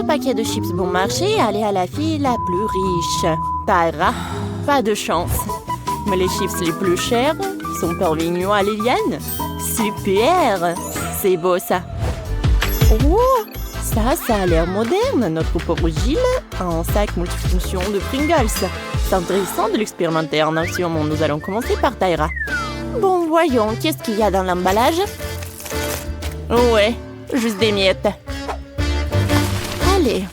paquet de chips bon marché et aller à la fille la plus riche. Tyra, pas de chance. Mais les chips les plus chers sont parvenus à Liliane. Super! C'est beau ça. Oh, ça a l'air moderne. Notre pauvre Gilles a un sac multifonction de Pringles. C'est intéressant de l'expérimenter. Sûrement, nous allons commencer par Tyra. Bon, voyons, qu'est-ce qu'il y a dans l'emballage? Ouais, juste des miettes. Allez,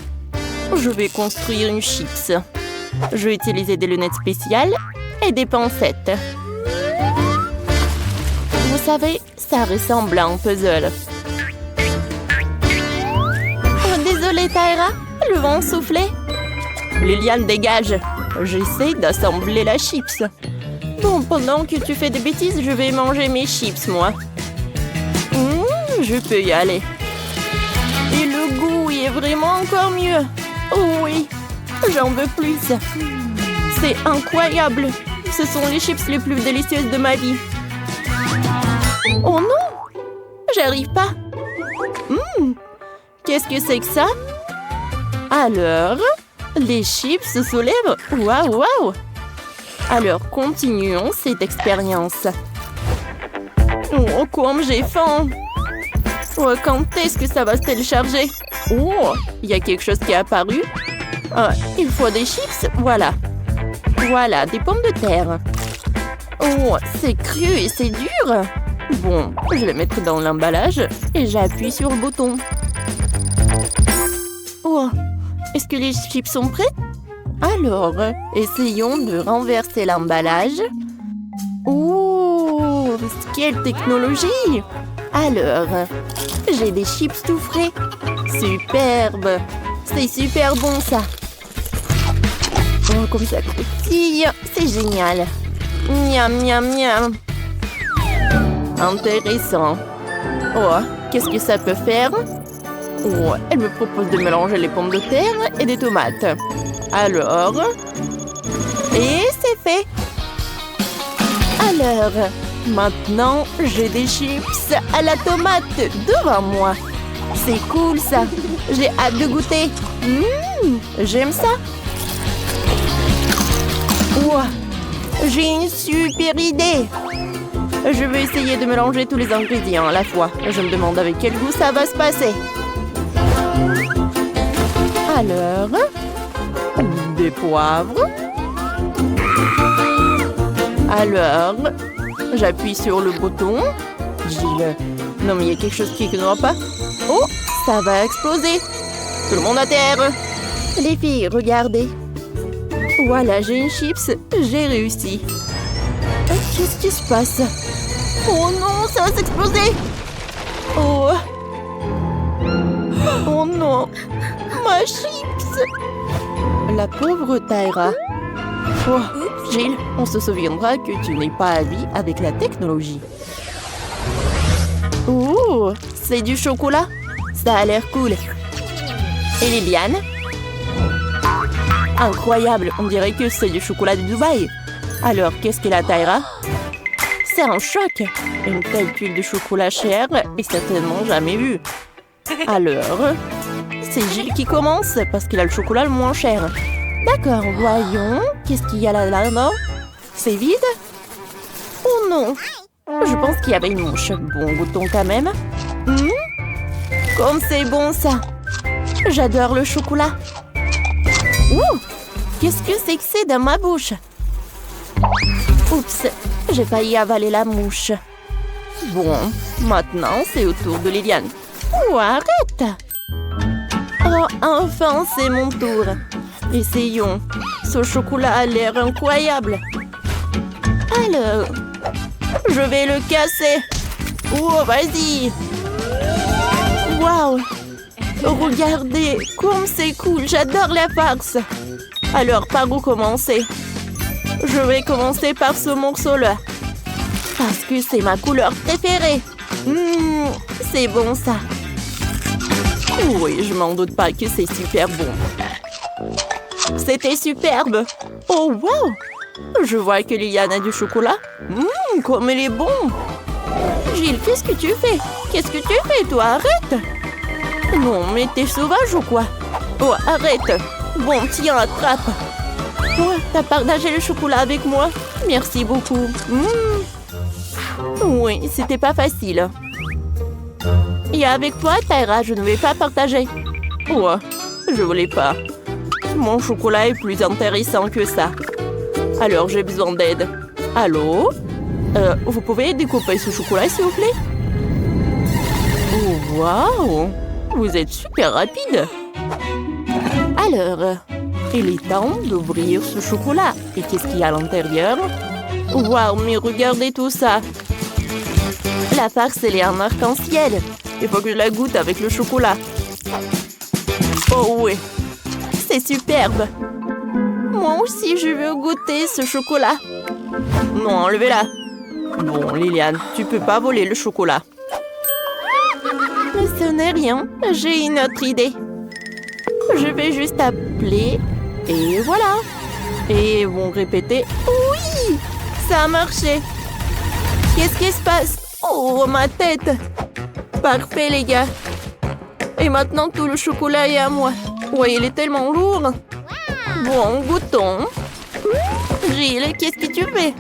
je vais construire une chips. Je vais utiliser des lunettes spéciales et des pincettes. Vous savez, ça ressemble à un puzzle. Oh, désolée, Tyra, le vent soufflait. Liliane, dégage. J'essaie d'assembler la chips. Bon, pendant que tu fais des bêtises, je vais manger mes chips, moi. Je peux y aller. Et le goût y est vraiment encore mieux. Oh oui, j'en veux plus. C'est incroyable. Ce sont les chips les plus délicieuses de ma vie. Oh non, j'arrive pas. Qu'est-ce que c'est que ça? Alors, les chips se soulèvent. Waouh, waouh. Alors, continuons cette expérience. Oh, comme j'ai faim. Oh, quand est-ce que ça va se télécharger? Oh, il y a quelque chose qui est apparu. Il faut des chips, voilà. Voilà, des pommes de terre. Oh, c'est cru et c'est dur. Bon, je vais mettre dans l'emballage et j'appuie sur le bouton. Oh, est-ce que les chips sont prêts? Alors, essayons de renverser l'emballage. Oh, quelle technologie! Alors, j'ai des chips tout frais. Superbe! C'est super bon, ça. Oh, comme ça croustille. C'est génial. Miam, miam, miam. Intéressant. Oh, qu'est-ce que ça peut faire? Oh, elle me propose de mélanger les pommes de terre et des tomates. Alors, et c'est fait. Alors, maintenant, j'ai des chips à la tomate devant moi. C'est cool, ça. J'ai hâte de goûter. J'aime ça. Wow, j'ai une super idée. Je vais essayer de mélanger tous les ingrédients à la fois. Je me demande avec quel goût ça va se passer. Alors, des poivres. Alors, j'appuie sur le bouton. Gilles, non mais il y a quelque chose qui ne va pas. Oh, ça va exploser. Tout le monde à terre. Les filles, regardez. Voilà, j'ai une chips. J'ai réussi. Qu'est-ce qui se passe? Oh non, ça va s'exploser. Oh. Oh non, ma chips. La pauvre Tyra. Oh, Gilles, on se souviendra que tu n'es pas à vie avec la technologie. Oh, c'est du chocolat. Ça a l'air cool. Et Liliane? Incroyable, on dirait que c'est du chocolat de Dubaï. Alors, qu'est-ce qu'elle a, Tyra? C'est un choc. Une telle tuile de chocolat cher et certainement jamais vue. Alors, c'est Gilles qui commence parce qu'il a le chocolat le moins cher. D'accord, voyons. Qu'est-ce qu'il y a là-bas? C'est vide? Oh non! Je pense qu'il y avait une mouche. Bon, goûtons quand même. Comme c'est bon, ça! J'adore le chocolat. Ouh! Qu'est-ce que c'est dans ma bouche? Oups! J'ai failli avaler la mouche. Bon, maintenant, c'est au tour de Liliane. Oh, arrête! Oh, enfin, c'est mon tour. Essayons. Ce chocolat a l'air incroyable. Alors, je vais le casser. Oh, vas-y. Waouh. Regardez, comme c'est cool. J'adore la farce. Alors, par où commencer? Je vais commencer par ce morceau-là. Parce que c'est ma couleur préférée. C'est bon, ça. Oui, je m'en doute pas que c'est super bon. C'était superbe. Oh, wow! Je vois que Liliane a du chocolat. Comme il est bon. Gilles, qu'est-ce que tu fais? Qu'est-ce que tu fais, toi? Arrête! Non, mais t'es sauvage ou quoi? Oh, arrête. Bon, tiens, attrape. Oh, t'as partagé le chocolat avec moi? Merci beaucoup. Oui, c'était pas facile. Et avec toi, Tyra, je ne vais pas partager. Oh, je voulais pas. Mon chocolat est plus intéressant que ça. Alors, j'ai besoin d'aide. Allô? Vous pouvez découper ce chocolat, s'il vous plaît? Oh, waouh! Vous êtes super rapide. Alors, il est temps d'ouvrir ce chocolat. Et qu'est-ce qu'il y a à l'intérieur? Waouh, mais regardez tout ça. La farce, elle est en arc-en-ciel. Il faut que je la goûte avec le chocolat. Oh oui, c'est superbe. Moi aussi, je veux goûter ce chocolat. Non, enlevez-la. Bon, Liliane, tu peux pas voler le chocolat. Mais ce n'est rien. J'ai une autre idée. Je vais juste appeler. Et voilà. Et ils vont répéter. Oui, ça a marché. Qu'est-ce qui se passe? Oh, ma tête. Parfait, les gars. Et maintenant, tout le chocolat est à moi. Ouais, il est tellement lourd. Bon, goûtons. Gilles, qu'est-ce que tu fais?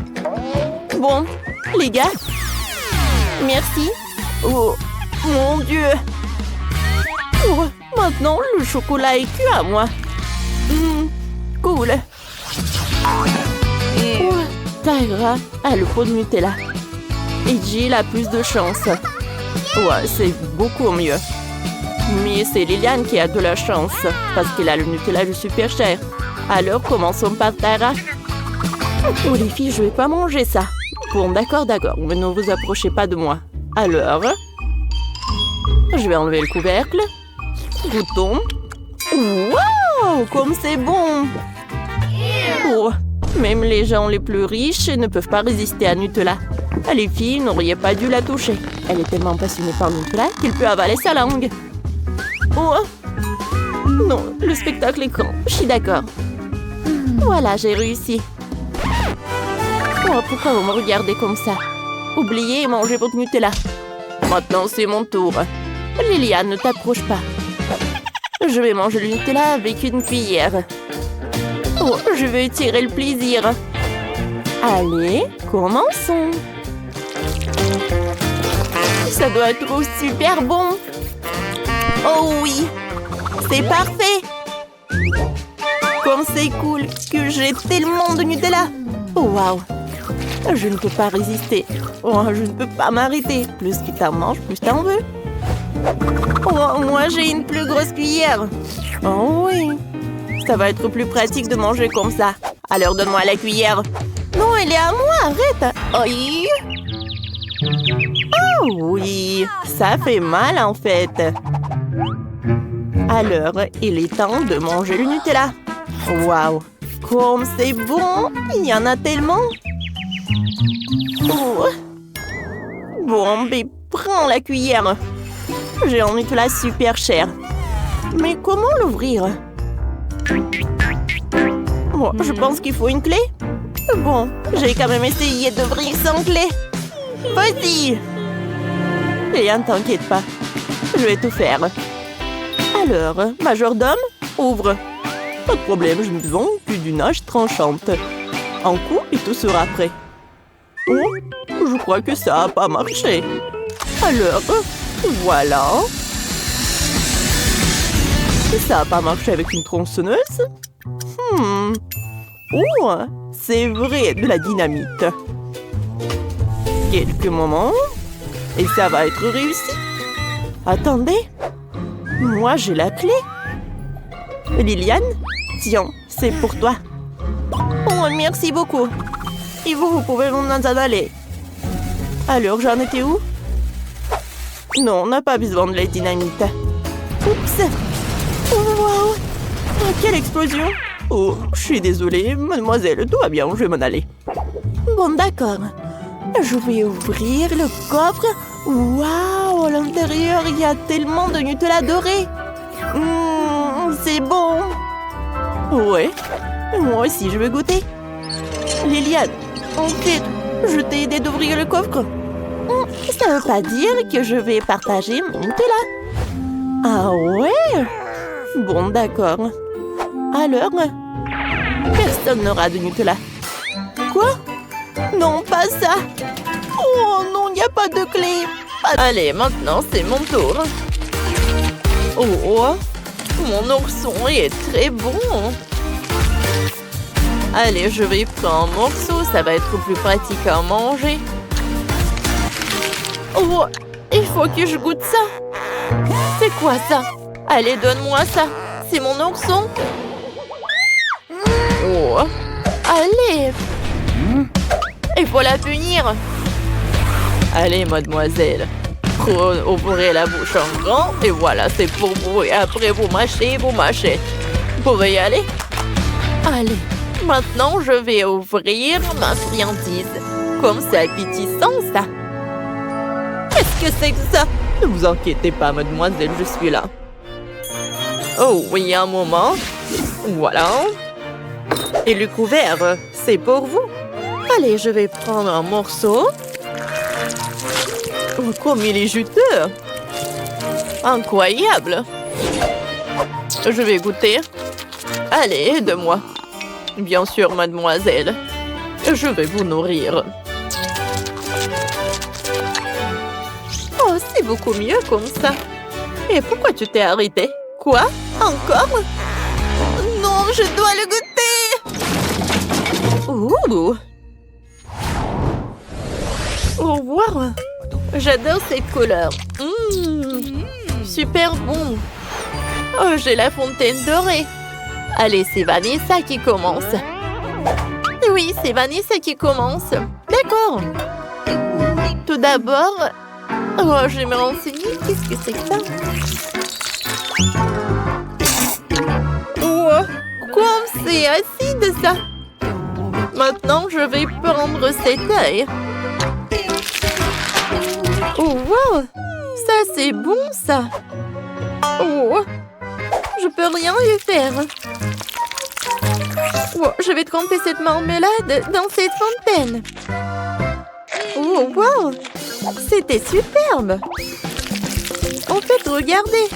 Bon, les gars. Merci. Oh, mon Dieu. Oh, maintenant, le chocolat est cuit à moi. Cool. Oh, Tyra a le pot de Nutella. Et Jill a plus de chance. Ouais, c'est beaucoup mieux. Mais c'est Liliane qui a de la chance, parce qu'elle a le Nutella le super cher. Alors, commençons par Tyra. Oh les filles, je vais pas manger ça. Bon, d'accord, mais ne vous approchez pas de moi. Alors, je vais enlever le couvercle. Goûtons. Wow, comme c'est bon. Oh, même les gens les plus riches ne peuvent pas résister à Nutella. Les filles n'auraient pas dû la toucher. Elle est tellement passionnée par Nutella qu'il peut avaler sa langue. Oh non, le spectacle est grand. Je suis d'accord. Voilà, j'ai réussi. Oh, pourquoi vous me regardez comme ça? Oubliez et mangez votre Nutella. Maintenant, c'est mon tour. Liliane, ne t'approche pas. Je vais manger le Nutella avec une cuillère. Oh, je veux tirer le plaisir. Allez, commençons. Ça doit être super bon. Oh oui, c'est parfait. Comme c'est cool que j'ai tellement de Nutella. Oh waouh, je ne peux pas résister. Oh, je ne peux pas m'arrêter. Plus que t'en manges, plus t'en veux. Oh, moi j'ai une plus grosse cuillère. Oh oui, ça va être plus pratique de manger comme ça. Alors donne-moi la cuillère. Non, elle est à moi, arrête. Oui. Oh oui, ça fait mal en fait. Alors, il est temps de manger le Nutella. Waouh, comme c'est bon. Il y en a tellement. Oh. Bon, mais prends la cuillère. J'ai un Nutella super cher. Mais comment l'ouvrir? Bon, je pense qu'il faut une clé. Bon, j'ai quand même essayé d'ouvrir sans clé. Vas-y. Et ne t'inquiète pas, je vais tout faire. Alors, majordome, ouvre. Pas de problème, je n'ai besoin que d'une hache tranchante. Un coup et tout sera prêt. Oh, je crois que ça n'a pas marché. Alors, voilà. Ça n'a pas marché avec une tronçonneuse? Oh, c'est vrai, de la dynamite. Quelques moments, et ça va être réussi. Attendez, moi j'ai la clé. Liliane, tiens, c'est pour toi. Oh, merci beaucoup. Et vous pouvez m'en aller. Alors, j'en étais où? Non, on n'a pas besoin de la dynamite. Oups. Oh, wow. Oh, quelle explosion. Oh, je suis désolée, mademoiselle, tout va bien, je vais m'en aller. Bon, d'accord. Je vais ouvrir le coffre. Waouh, à l'intérieur, il y a tellement de Nutella doré. C'est bon. Ouais, moi aussi, je veux goûter. Liliane, en fait, je t'ai aidé d'ouvrir le coffre. Ça veut pas dire que je vais partager mon Nutella. Ah ouais? Bon, d'accord. Alors, personne n'aura de Nutella. Quoi? Non, pas ça. Oh non, il n'y a pas de clé. Allez, maintenant, c'est mon tour. Oh, mon ourson est très bon. Allez, je vais prendre un morceau, ça va être plus pratique à manger. Oh, il faut que je goûte ça. C'est quoi ça? Allez, donne-moi ça. C'est mon ourson. Oh, allez. Il faut la punir. Allez, mademoiselle. Ouvrez la bouche en grand. Et voilà, c'est pour vous. Et après, vous mâchez, vous mâchez. Vous pouvez y aller? Allez, maintenant, je vais ouvrir ma friandise. Comme c'est appétissant, ça. Qu'est-ce que c'est que ça? Ne vous inquiétez pas, mademoiselle, je suis là. Oh, oui, un moment. Voilà. Et le couvert, c'est pour vous. Allez, je vais prendre un morceau. Oh, comme il est juteux. Incroyable. Je vais goûter. Allez, aide-moi. Bien sûr, mademoiselle. Je vais vous nourrir. Oh, c'est beaucoup mieux comme ça. Et pourquoi tu t'es arrêté? Quoi? Encore? Non, je dois le goûter. Ouh. Oh, wow. J'adore cette couleur. Super bon. Oh, j'ai la fontaine dorée. Allez, c'est Vanessa qui commence. Oui, c'est Vanessa qui commence. D'accord. Tout d'abord, oh, je vais me renseigner. Qu'est-ce que c'est que ça? Oh, comme c'est acide, ça. Maintenant, je vais prendre cet œil. Oh, wow! Ça, c'est bon, ça! Oh! Je peux rien y faire! Oh, je vais tremper cette marmelade dans cette fontaine! Oh, wow! C'était superbe! En fait, regardez!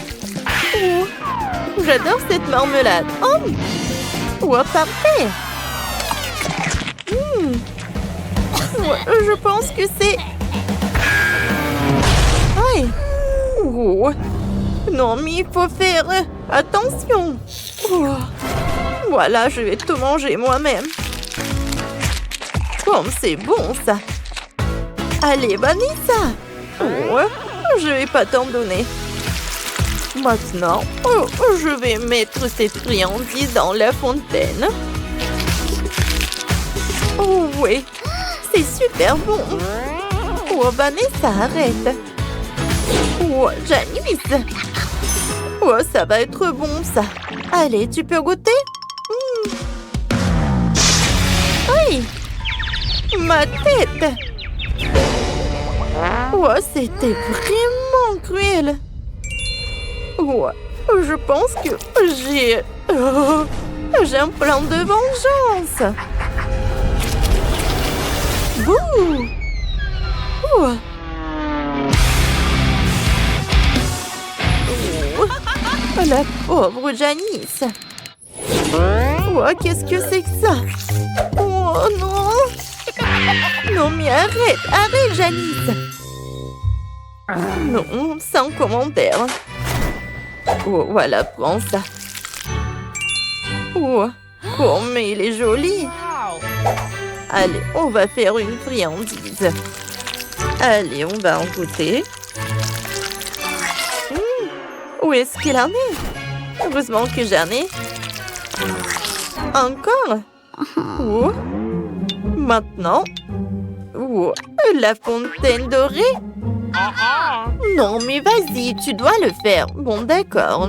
Oh! J'adore cette marmelade! Oh! Oh, parfait! Oh, je pense que c'est... Oh. Non, mais il faut faire attention. Oh. Voilà, je vais tout manger moi-même. Comme c'est bon, ça. Allez, Vanessa. Oh, je vais pas t'en donner. Maintenant, je vais mettre cette friandise dans la fontaine. Oh, oui. C'est super bon. Oh, Vanessa, arrête. Oh, Janice. Oh, ça va être bon, ça. Allez, tu peux goûter? Oui. Ma tête. Oh, c'était vraiment cruel. Oh, je pense que j'ai un plan de vengeance. Bouh. Oh. La pauvre Janice. Oh, qu'est-ce que c'est que ça? Oh non. Non, mais arrête, Janice. Non, sans commentaire. Oh, voilà, prends ça. Oh, mais il est joli. Allez, on va faire une friandise. Allez, on va en goûter. Où est-ce qu'il en est? Heureusement que j'en ai. Encore? Oh. Maintenant. Oh. La fontaine dorée? Non, mais vas-y, tu dois le faire. Bon, d'accord.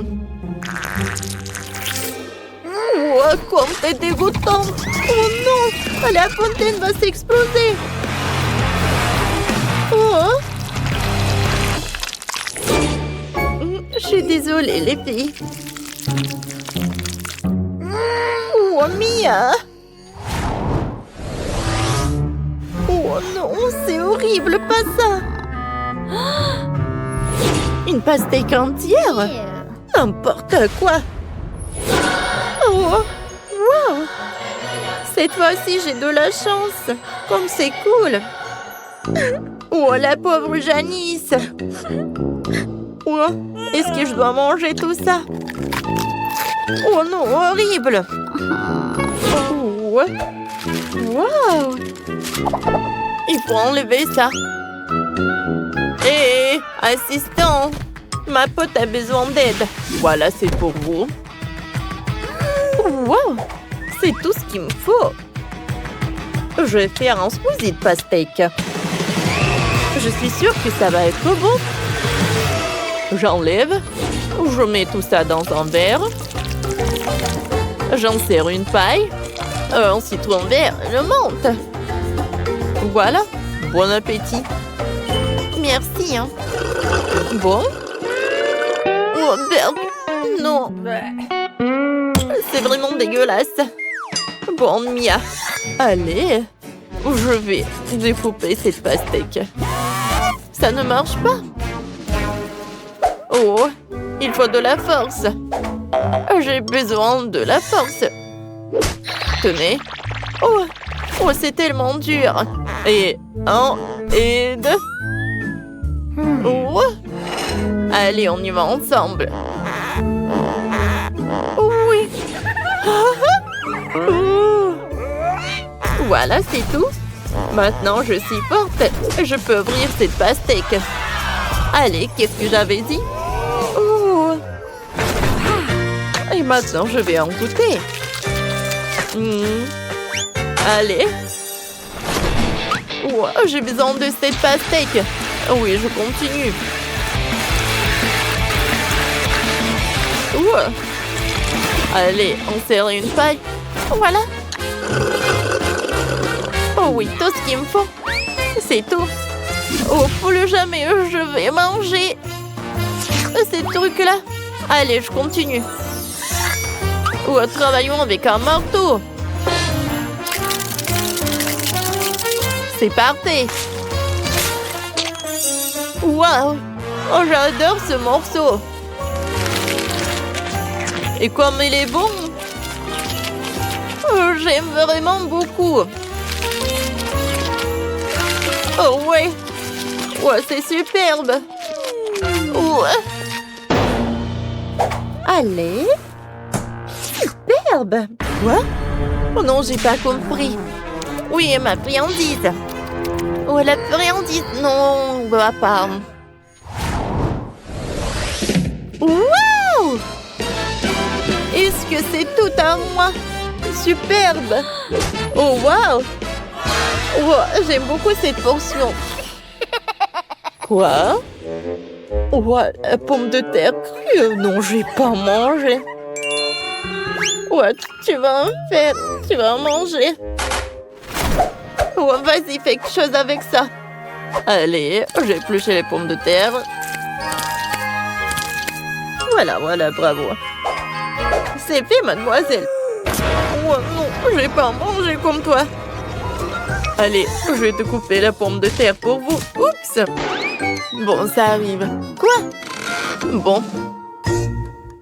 Oh, comme c'est dégoûtant. Oh non, la fontaine va s'exploser. Oh. Je suis désolée, les filles. Oh, Mia! Oh non, c'est horrible, pas ça! Une pastèque entière? N'importe quoi! Oh, wow! Cette fois-ci, j'ai de la chance. Comme c'est cool. Oh, la pauvre Janice. Oh, est-ce que je dois manger tout ça? Oh non, horrible. Oh, wow! Il faut enlever ça. Hé, assistant! Ma pote a besoin d'aide. Voilà, c'est pour vous. Wow! C'est tout ce qu'il me faut. Je vais faire un smoothie de pastèque. Je suis sûre que ça va être bon. J'enlève. Je mets tout ça dans un verre. J'insère une paille. Un citron vert, je monte. Voilà. Bon appétit. Merci, hein. Bon. Oh, merde. Non. C'est vraiment dégueulasse. Bon, Mia. Allez. Je vais découper cette pastèque. Ça ne marche pas. Oh, il faut de la force. J'ai besoin de la force. Tenez. Oh, oh, c'est tellement dur. Et un, et deux. Oh. Allez, on y va ensemble. Oui. Oh. Voilà, c'est tout. Maintenant, je suis forte. Je peux ouvrir cette pastèque. Allez, qu'est-ce que j'avais dit? Oh. Et maintenant, je vais en goûter. Allez. Oh, j'ai besoin de cette pastèque. Oui, je continue. Allez, on serre une paille. Voilà. Oh oui, tout ce qu'il me faut. C'est tout. Oh, plus jamais je vais manger ces trucs-là. Allez, je continue. Oh, travaillons avec un marteau. C'est parfait. Waouh! Oh, j'adore ce morceau. Et comme il est bon, oh, j'aime vraiment beaucoup. Oh ouais, ouais, c'est superbe. Ouais. Allez. Superbe. Quoi? Oh non, j'ai pas compris. Oui, ma friandise. Oh, la friandise, non, bah pas. Wow! Est-ce que c'est tout à moi? Superbe! Oh, wow! Oh, j'aime beaucoup cette portion. Quoi? Oh, la pomme de terre crue? Non, je vais pas manger. Ouais, tu vas en faire. Tu vas en manger. Oh, vas-y, fais quelque chose avec ça. Allez, j'ai épluché les pommes de terre. Voilà, voilà, bravo. C'est fait, mademoiselle. Oh non, je vais pas manger comme toi. Allez, je vais te couper la pomme de terre pour vous. Oups. Bon, ça arrive. Quoi? Bon.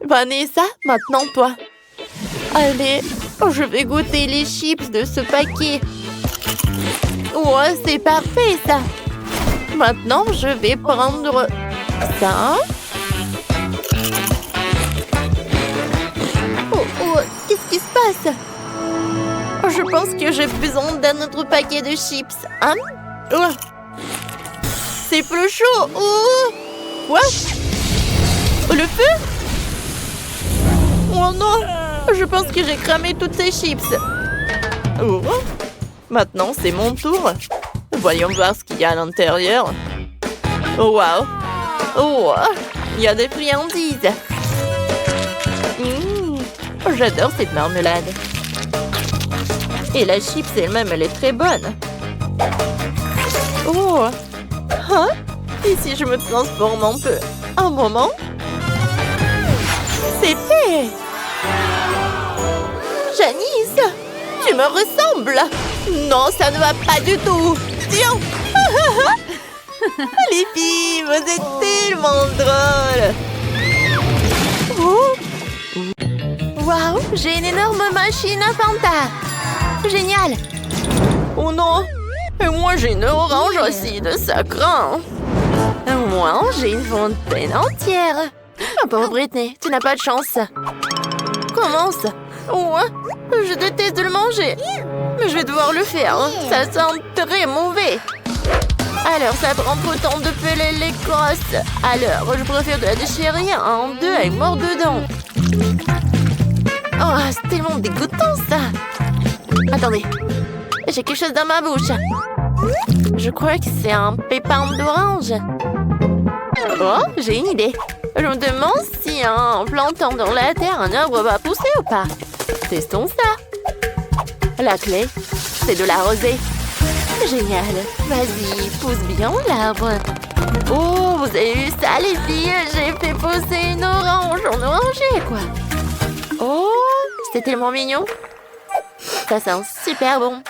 Vanessa, maintenant toi. Allez, je vais goûter les chips de ce paquet. Oh, c'est parfait, ça. Maintenant, je vais prendre ça. Oh, qu'est-ce qui se passe? Je pense que j'ai besoin d'un autre paquet de chips. Hein? Oh. C'est plus chaud. Oh. Quoi? Le feu? Oh non! Je pense que j'ai cramé toutes ces chips. Oh. Maintenant, c'est mon tour. Voyons voir ce qu'il y a à l'intérieur. Oh, wow! Oh, il y a des friandises. J'adore cette marmelade. Et la chips elle-même, elle est très bonne. Oh! Hein? Et si je me transforme un peu? Un moment? C'est fait! Janice! Tu me ressembles! Non, ça ne va pas du tout! Tiens! Les filles, vous êtes tellement drôles! Oh! Waouh, j'ai une énorme machine à Fanta. Génial. Oh non. Et moi, j'ai une orange aussi, de ça craint. Moi, j'ai une fontaine entière. Oh, pauvre Britney, tu n'as pas de chance. Comment ça? Ouais, je déteste le manger. Mais je vais devoir le faire. Ça sent très mauvais. Alors, ça prend trop de temps de peler les crosses. Alors, je préfère de la déchirer en deux avec mort dedans. Oh, c'est tellement dégoûtant, ça. Attendez, j'ai quelque chose dans ma bouche. Je crois que c'est un pépin d'orange. Oh, j'ai une idée. Je me demande si en plantant dans la terre, un arbre va pousser ou pas. Testons ça. La clé, c'est de l'arroser. Génial. Vas-y, pousse bien l'arbre. Oh, vous avez vu ça, les filles? J'ai fait pousser une orange en oranger, quoi. Oh, c'est tellement mignon. Ça sent super bon.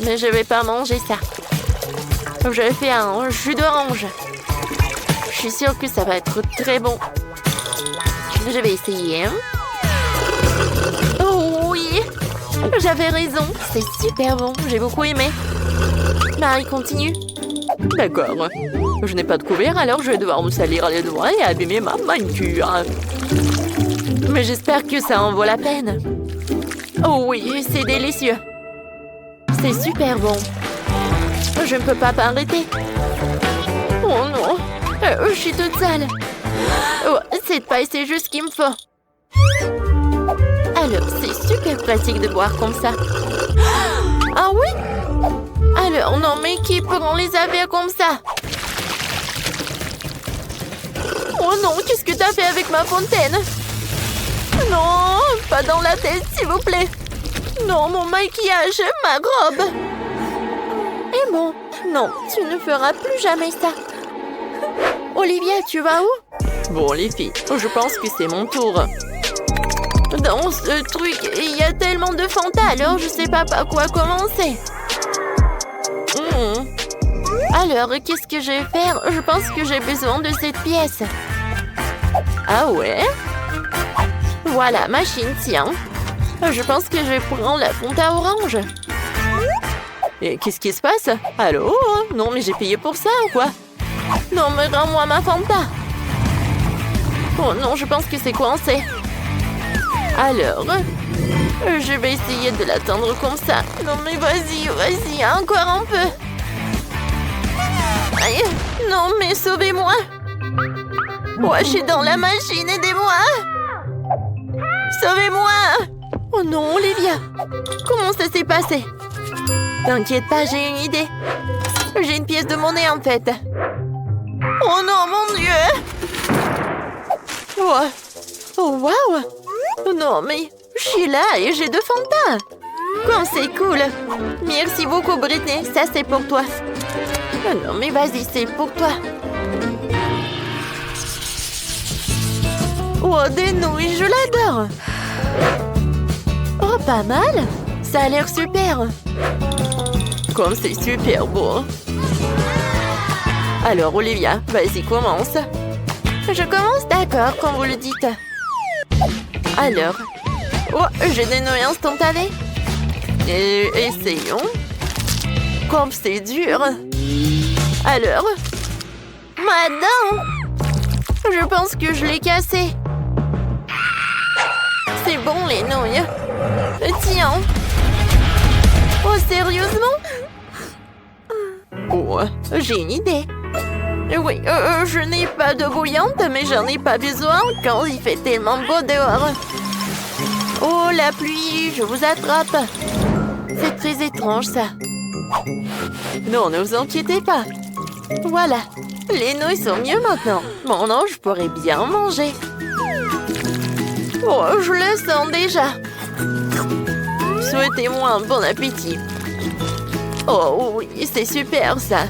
Mais je vais pas manger ça. Je vais faire un jus d'orange. Je suis sûre que ça va être très bon. Je vais essayer. Oh oui, j'avais raison. C'est super bon. J'ai beaucoup aimé. Marie, continue. D'accord. Je n'ai pas de couvert, alors je vais devoir me salir les doigts et abîmer ma manucure. Mais j'espère que ça en vaut la peine. Oh oui, c'est délicieux. C'est super bon. Je ne peux pas m'arrêter. Oh non, je suis toute sale. Oh, cette paille, c'est juste ce qu'il me faut. Alors, c'est super pratique de boire comme ça. Ah oui? Alors, non, mais qui prend les affaires comme ça? Oh non, qu'est-ce que t'as fait avec ma fontaine? Non, pas dans la tête, s'il vous plaît. Non, mon maquillage, ma robe. Et bon, non, tu ne feras plus jamais ça. Olivia, tu vas où? Bon, les filles, je pense que c'est mon tour. Dans ce truc, il y a tellement de Fanta, alors je sais pas par quoi commencer. Alors, qu'est-ce que je vais faire? Je pense que j'ai besoin de cette pièce. Ah ouais? Voilà, machine, tiens. Je pense que je vais prendre la Fanta orange. Et qu'est-ce qui se passe? Allô? Non, mais j'ai payé pour ça ou quoi? Non, mais rends-moi ma Fanta. Oh non, je pense que c'est coincé. Alors, je vais essayer de l'atteindre comme ça. Non, mais vas-y, vas-y, encore un peu. Aïe, non, mais sauvez-moi. Ouais, je suis dans la machine, aidez-moi. Sauvez-moi. Oh non, Olivia. Comment ça s'est passé? T'inquiète pas, j'ai une idée. J'ai une pièce de monnaie, en fait. Oh non, mon Dieu. Oh, oh waouh. Non, mais je suis là et j'ai 2 Fanta. Comme c'est cool. Merci beaucoup, Britney. Ça, c'est pour toi. Oh non, mais vas-y, c'est pour toi. Oh, des nouilles, je l'adore. Oh, pas mal. Ça a l'air super. Comme c'est super beau. Alors, Olivia, vas-y, commence. Je commence, d'accord, quand vous le dites. Alors. Oh, j'ai des nouilles instantanées. Et essayons. Comme c'est dur. Alors. Madame. Je pense que je l'ai cassé. C'est bon, les nouilles. Tiens. Oh, sérieusement? Oh, j'ai une idée. Oui, je n'ai pas d'eau bouillante, mais j'en ai pas besoin quand il fait tellement beau dehors. Oh, la pluie, je vous attrape. C'est très étrange, ça. Non, ne vous inquiétez pas. Voilà, les nouilles sont mieux maintenant. Mon ange, je pourrais bien manger. Oh, je le sens déjà. Souhaitez-moi un bon appétit. Oh oui, c'est super, ça.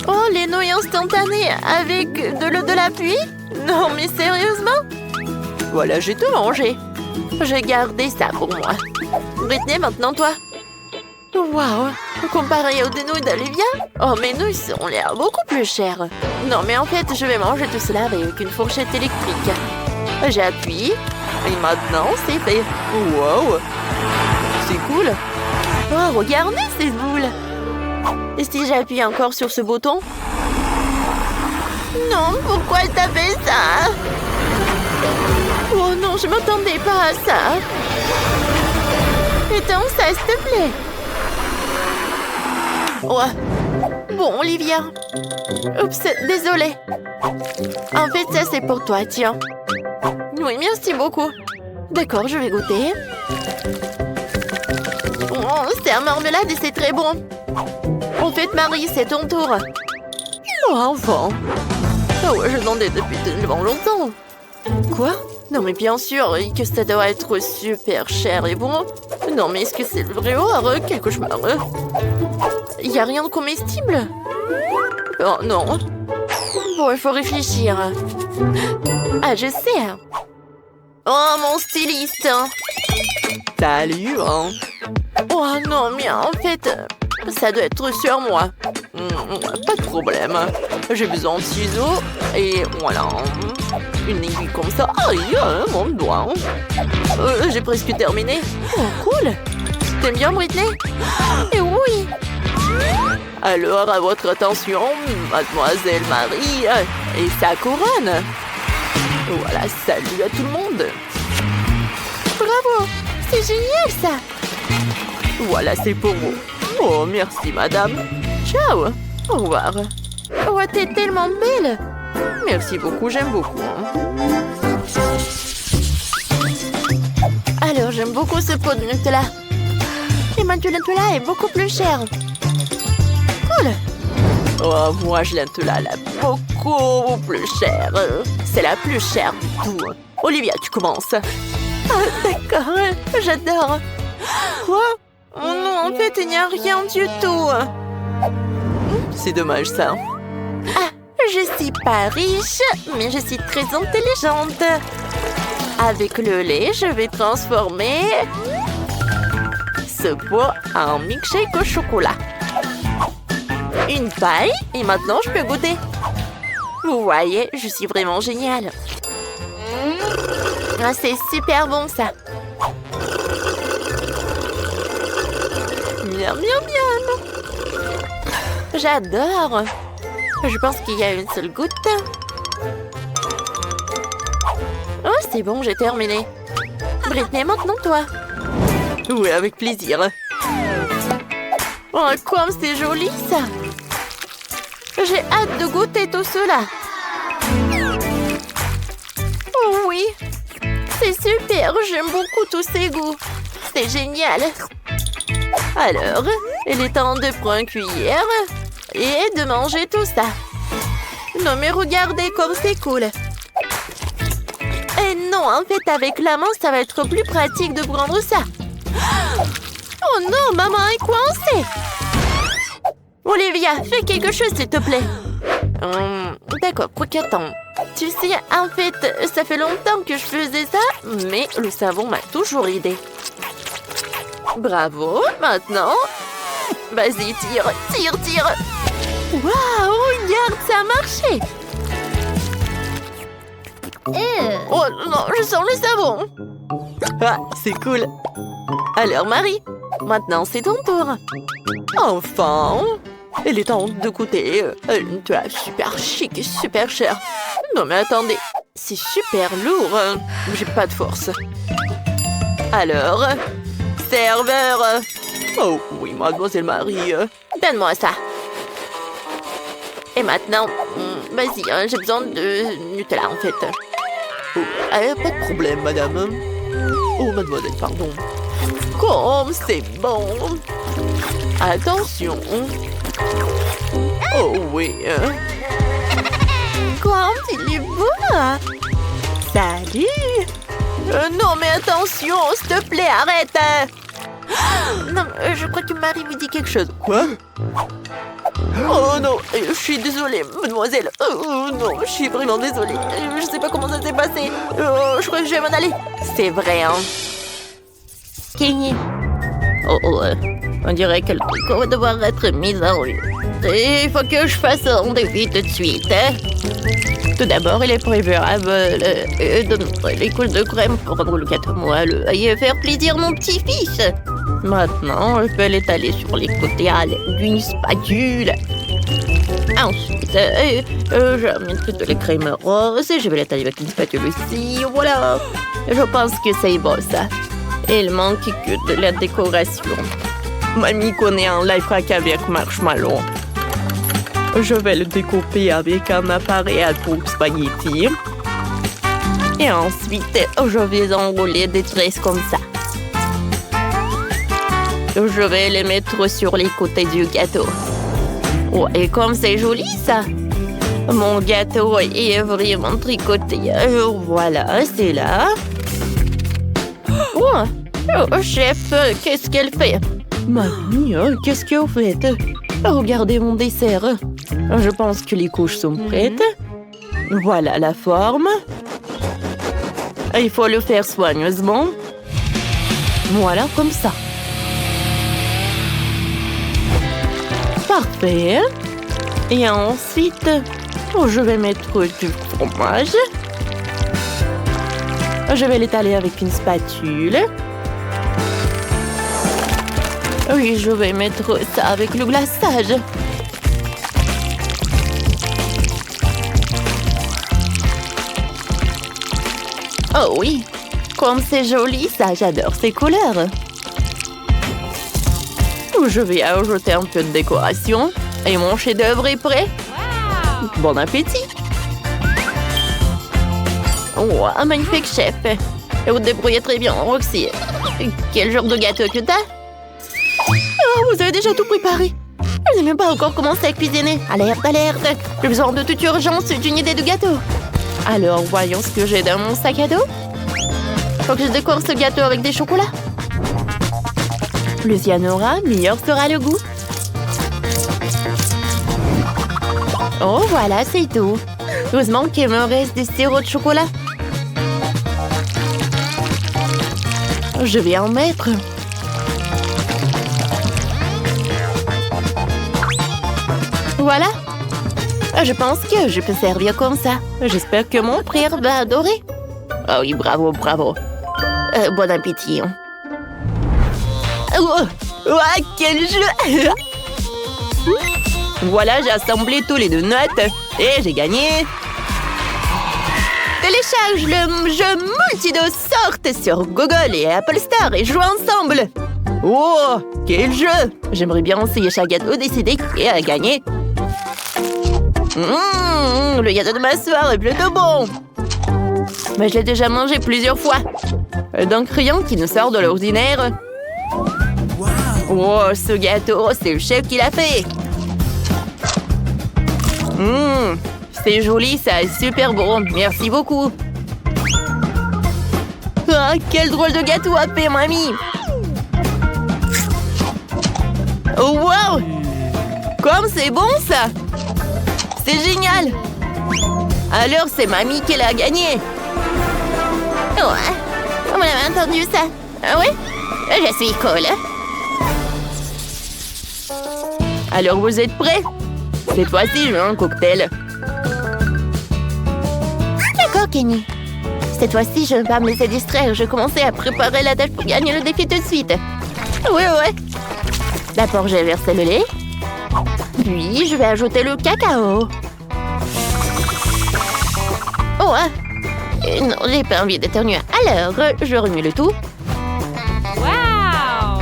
Oh, les nouilles instantanées avec de l'eau de la pluie? Non, mais sérieusement? Voilà, j'ai tout mangé. J'ai gardé ça pour moi. Britney, maintenant toi. Waouh! Comparé aux nouilles d'Olivia, oh, mes nouilles ont l'air beaucoup plus chères. Non, mais en fait, je vais manger tout cela avec une fourchette électrique. J'appuie Et maintenant, c'est fait. Wow! C'est cool. Oh, regardez cette boule. Et si j'appuie encore sur ce bouton? Non, pourquoi elle t'a fait ça? Oh non, je m'attendais pas à ça. Éteins ça, s'il te plaît. Ouais. Bon, Olivia. Oups, désolée. En fait, ça, c'est pour toi, tiens. Oui, merci beaucoup. D'accord, je vais goûter. Oh, c'est un marmelade et c'est très bon. En fait, Marie, c'est ton tour. Oh, enfin. Oh, ouais, je demandais depuis tellement longtemps. Quoi? Non, mais bien sûr, que ça doit être super cher et bon. Non, mais est-ce que c'est le vrai or? Quel cauchemar. Il n'y a rien de comestible? Oh, non. Bon, il faut réfléchir. Ah, je sais. Oh, mon styliste. Salut, hein. Oh, non, mais en fait, ça doit être sur moi. Pas de problème. J'ai besoin de ciseaux et voilà. Une aiguille comme ça. Aïe, mon doigt. J'ai presque terminé. Oh, cool. T'aimes bien, Britney? Et oui. Alors, à votre attention, mademoiselle Marie et sa couronne. Voilà, salut à tout le monde. Bravo, c'est génial ça. Voilà, c'est pour vous. Oh, merci, madame. Ciao. Au revoir. Oh, t'es tellement belle. Merci beaucoup, j'aime beaucoup. Alors, j'aime beaucoup ce pot de Nutella. Et ma Nutella est beaucoup plus chère. Cool. Oh, moi, je Nutella la beaucoup plus chère. C'est la plus chère du tout. Olivia, tu commences. Ah, d'accord, j'adore. Quoi? Oh non, en fait, il n'y a rien du tout. C'est dommage, ça. Ah, je suis pas riche, mais je suis très intelligente. Avec le lait, je vais transformer ce pot en milkshake au chocolat. Une paille, et maintenant, je peux goûter. Vous voyez, je suis vraiment géniale. Ah, c'est super bon, ça. Miam, miam, miam. J'adore. Je pense qu'il y a une seule goutte. Oh, c'est bon, j'ai terminé. Britney, maintenant toi. Oui, avec plaisir. Oh, comme c'est joli, ça. J'ai hâte de goûter tout cela. Oh oui, c'est super. J'aime beaucoup tous ces goûts. C'est génial. Alors, il est temps de prendre une cuillère et de manger tout ça. Non, mais regardez comme c'est cool. Et non, en fait, avec la main, ça va être plus pratique de prendre ça. Oh non, maman est coincée. Olivia, fais quelque chose, s'il te plaît. D'accord, quoi qu'attends. Tu sais, en fait, ça fait longtemps que je faisais ça, mais le savon m'a toujours aidé. Bravo, maintenant. Vas-y, tire, tire, tire. Waouh, regarde, ça a marché. Oh non, je sens le savon. Ah, c'est cool. Alors, Marie, maintenant c'est ton tour. Enfin, il est temps de goûter. Tu as super chic et super cher. Non mais attendez, c'est super lourd. J'ai pas de force. Alors, serveur. Oh oui, mademoiselle Marie. Donne-moi ça. Et maintenant, vas-y, j'ai besoin de Nutella en fait. Oh, pas de problème, madame. Oh, mademoiselle, pardon. Comme c'est bon. Attention. Oh oui. Comme il est beau. Salut. Non, mais attention, s'il te plaît, arrête. Non, je crois que Marie me dit quelque chose. Quoi? Oh non, je suis désolée, mademoiselle. Oh non, je suis vraiment désolée. Je sais pas comment ça s'est passé. Je crois que je vais m'en aller. C'est vrai, hein. Kenny. On dirait que le tricot va devoir être mis en rue. Il faut que je fasse un défi tout de suite. Tout d'abord, il est préférable de mettre les couches de crème pour rendre le gâteau moelleux et faire plaisir mon petit-fils. Maintenant, je peux l'étaler sur les côtés à l'aide d'une spatule. Ensuite, je mettrai de la crème rose et je vais l'étaler avec une spatule aussi. Voilà. Je pense que c'est beau, ça. Il manque que de la décoration. Mamie connaît un life hack avec marshmallow. Je vais le découper avec un appareil à coupe spaghetti. Et ensuite, je vais enrouler des tresses comme ça. Je vais les mettre sur les côtés du gâteau. Oh, et comme c'est joli, ça! Mon gâteau est vraiment tricoté. Voilà, c'est là. Oh, chef, qu'est-ce qu'elle fait? Mamie, qu'est-ce que vous faites? Regardez mon dessert. Je pense que les couches sont prêtes. Voilà la forme. Il faut le faire soigneusement. Voilà, comme ça. Parfait. Et ensuite, je vais mettre du fromage. Je vais l'étaler avec une spatule. Oui, je vais mettre ça avec le glaçage. Oh oui, comme c'est joli, ça, j'adore ces couleurs. Je vais ajouter un peu de décoration. Et mon chef-d'œuvre est prêt. Wow. Bon appétit. Oh, un magnifique chef. Et vous te débrouillez très bien, Roxy. Quel genre de gâteau que t'as? Oh, vous avez déjà tout préparé. Je n'ai même pas encore commencé à cuisiner. Alerte, alerte. J'ai besoin de toute urgence d'une idée de gâteau. Alors, voyons ce que j'ai dans mon sac à dos. Faut que je décore ce gâteau avec des chocolats. Plus il y en aura, meilleur sera le goût. Oh, voilà, c'est tout. Heureusement qu'il me reste des sirop de chocolat. Je vais en mettre. Voilà. Je pense que je peux servir comme ça. J'espère que mon frère va adorer. Oh oui, bravo, bravo. Bon appétit. Oh, quel jeu! Voilà, j'ai assemblé tous les donuts et j'ai gagné. Télécharge le jeu Multidos Sorte sur Google et Apple Store et joue ensemble. Oh, quel jeu! J'aimerais bien essayer chaque gâteau, décider qui a gagné. Le gâteau de ma soeur est plutôt bon. Mais je l'ai déjà mangé plusieurs fois. Donc rien qui ne sort de l'ordinaire. Oh, ce gâteau, c'est le chef qui l'a fait. C'est joli, ça est super bon. Merci beaucoup. Ah, quel drôle de gâteau a fait, mamie. Oh, wow! Comme c'est bon, ça! C'est génial! Alors, c'est mamie qui l'a gagné. Ouais, on avait entendu ça. Ah oui? Je suis cool. Alors, vous êtes prêts? Cette fois-ci, je veux un cocktail. D'accord, Kenny. Cette fois-ci, je ne vais pas me laisser distraire. Je vais commencer à préparer la tâche pour gagner le défi tout de suite. Ouais. D'abord, je vais verser le lait. Puis, je vais ajouter le cacao. Oh, non, j'ai pas envie d'éternuer. Alors, je remue le tout. Wow!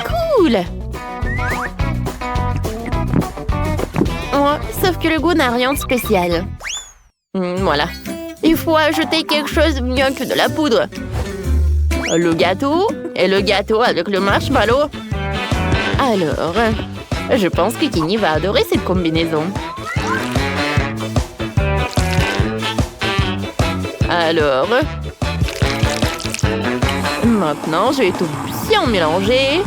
Cool! Oh, sauf que le goût n'a rien de spécial. Voilà. Il faut ajouter quelque chose de mieux que de la poudre. Le gâteau et le gâteau avec le marshmallow. Alors, je pense que Kenny va adorer cette combinaison. Alors, maintenant, je vais tout bien mélanger.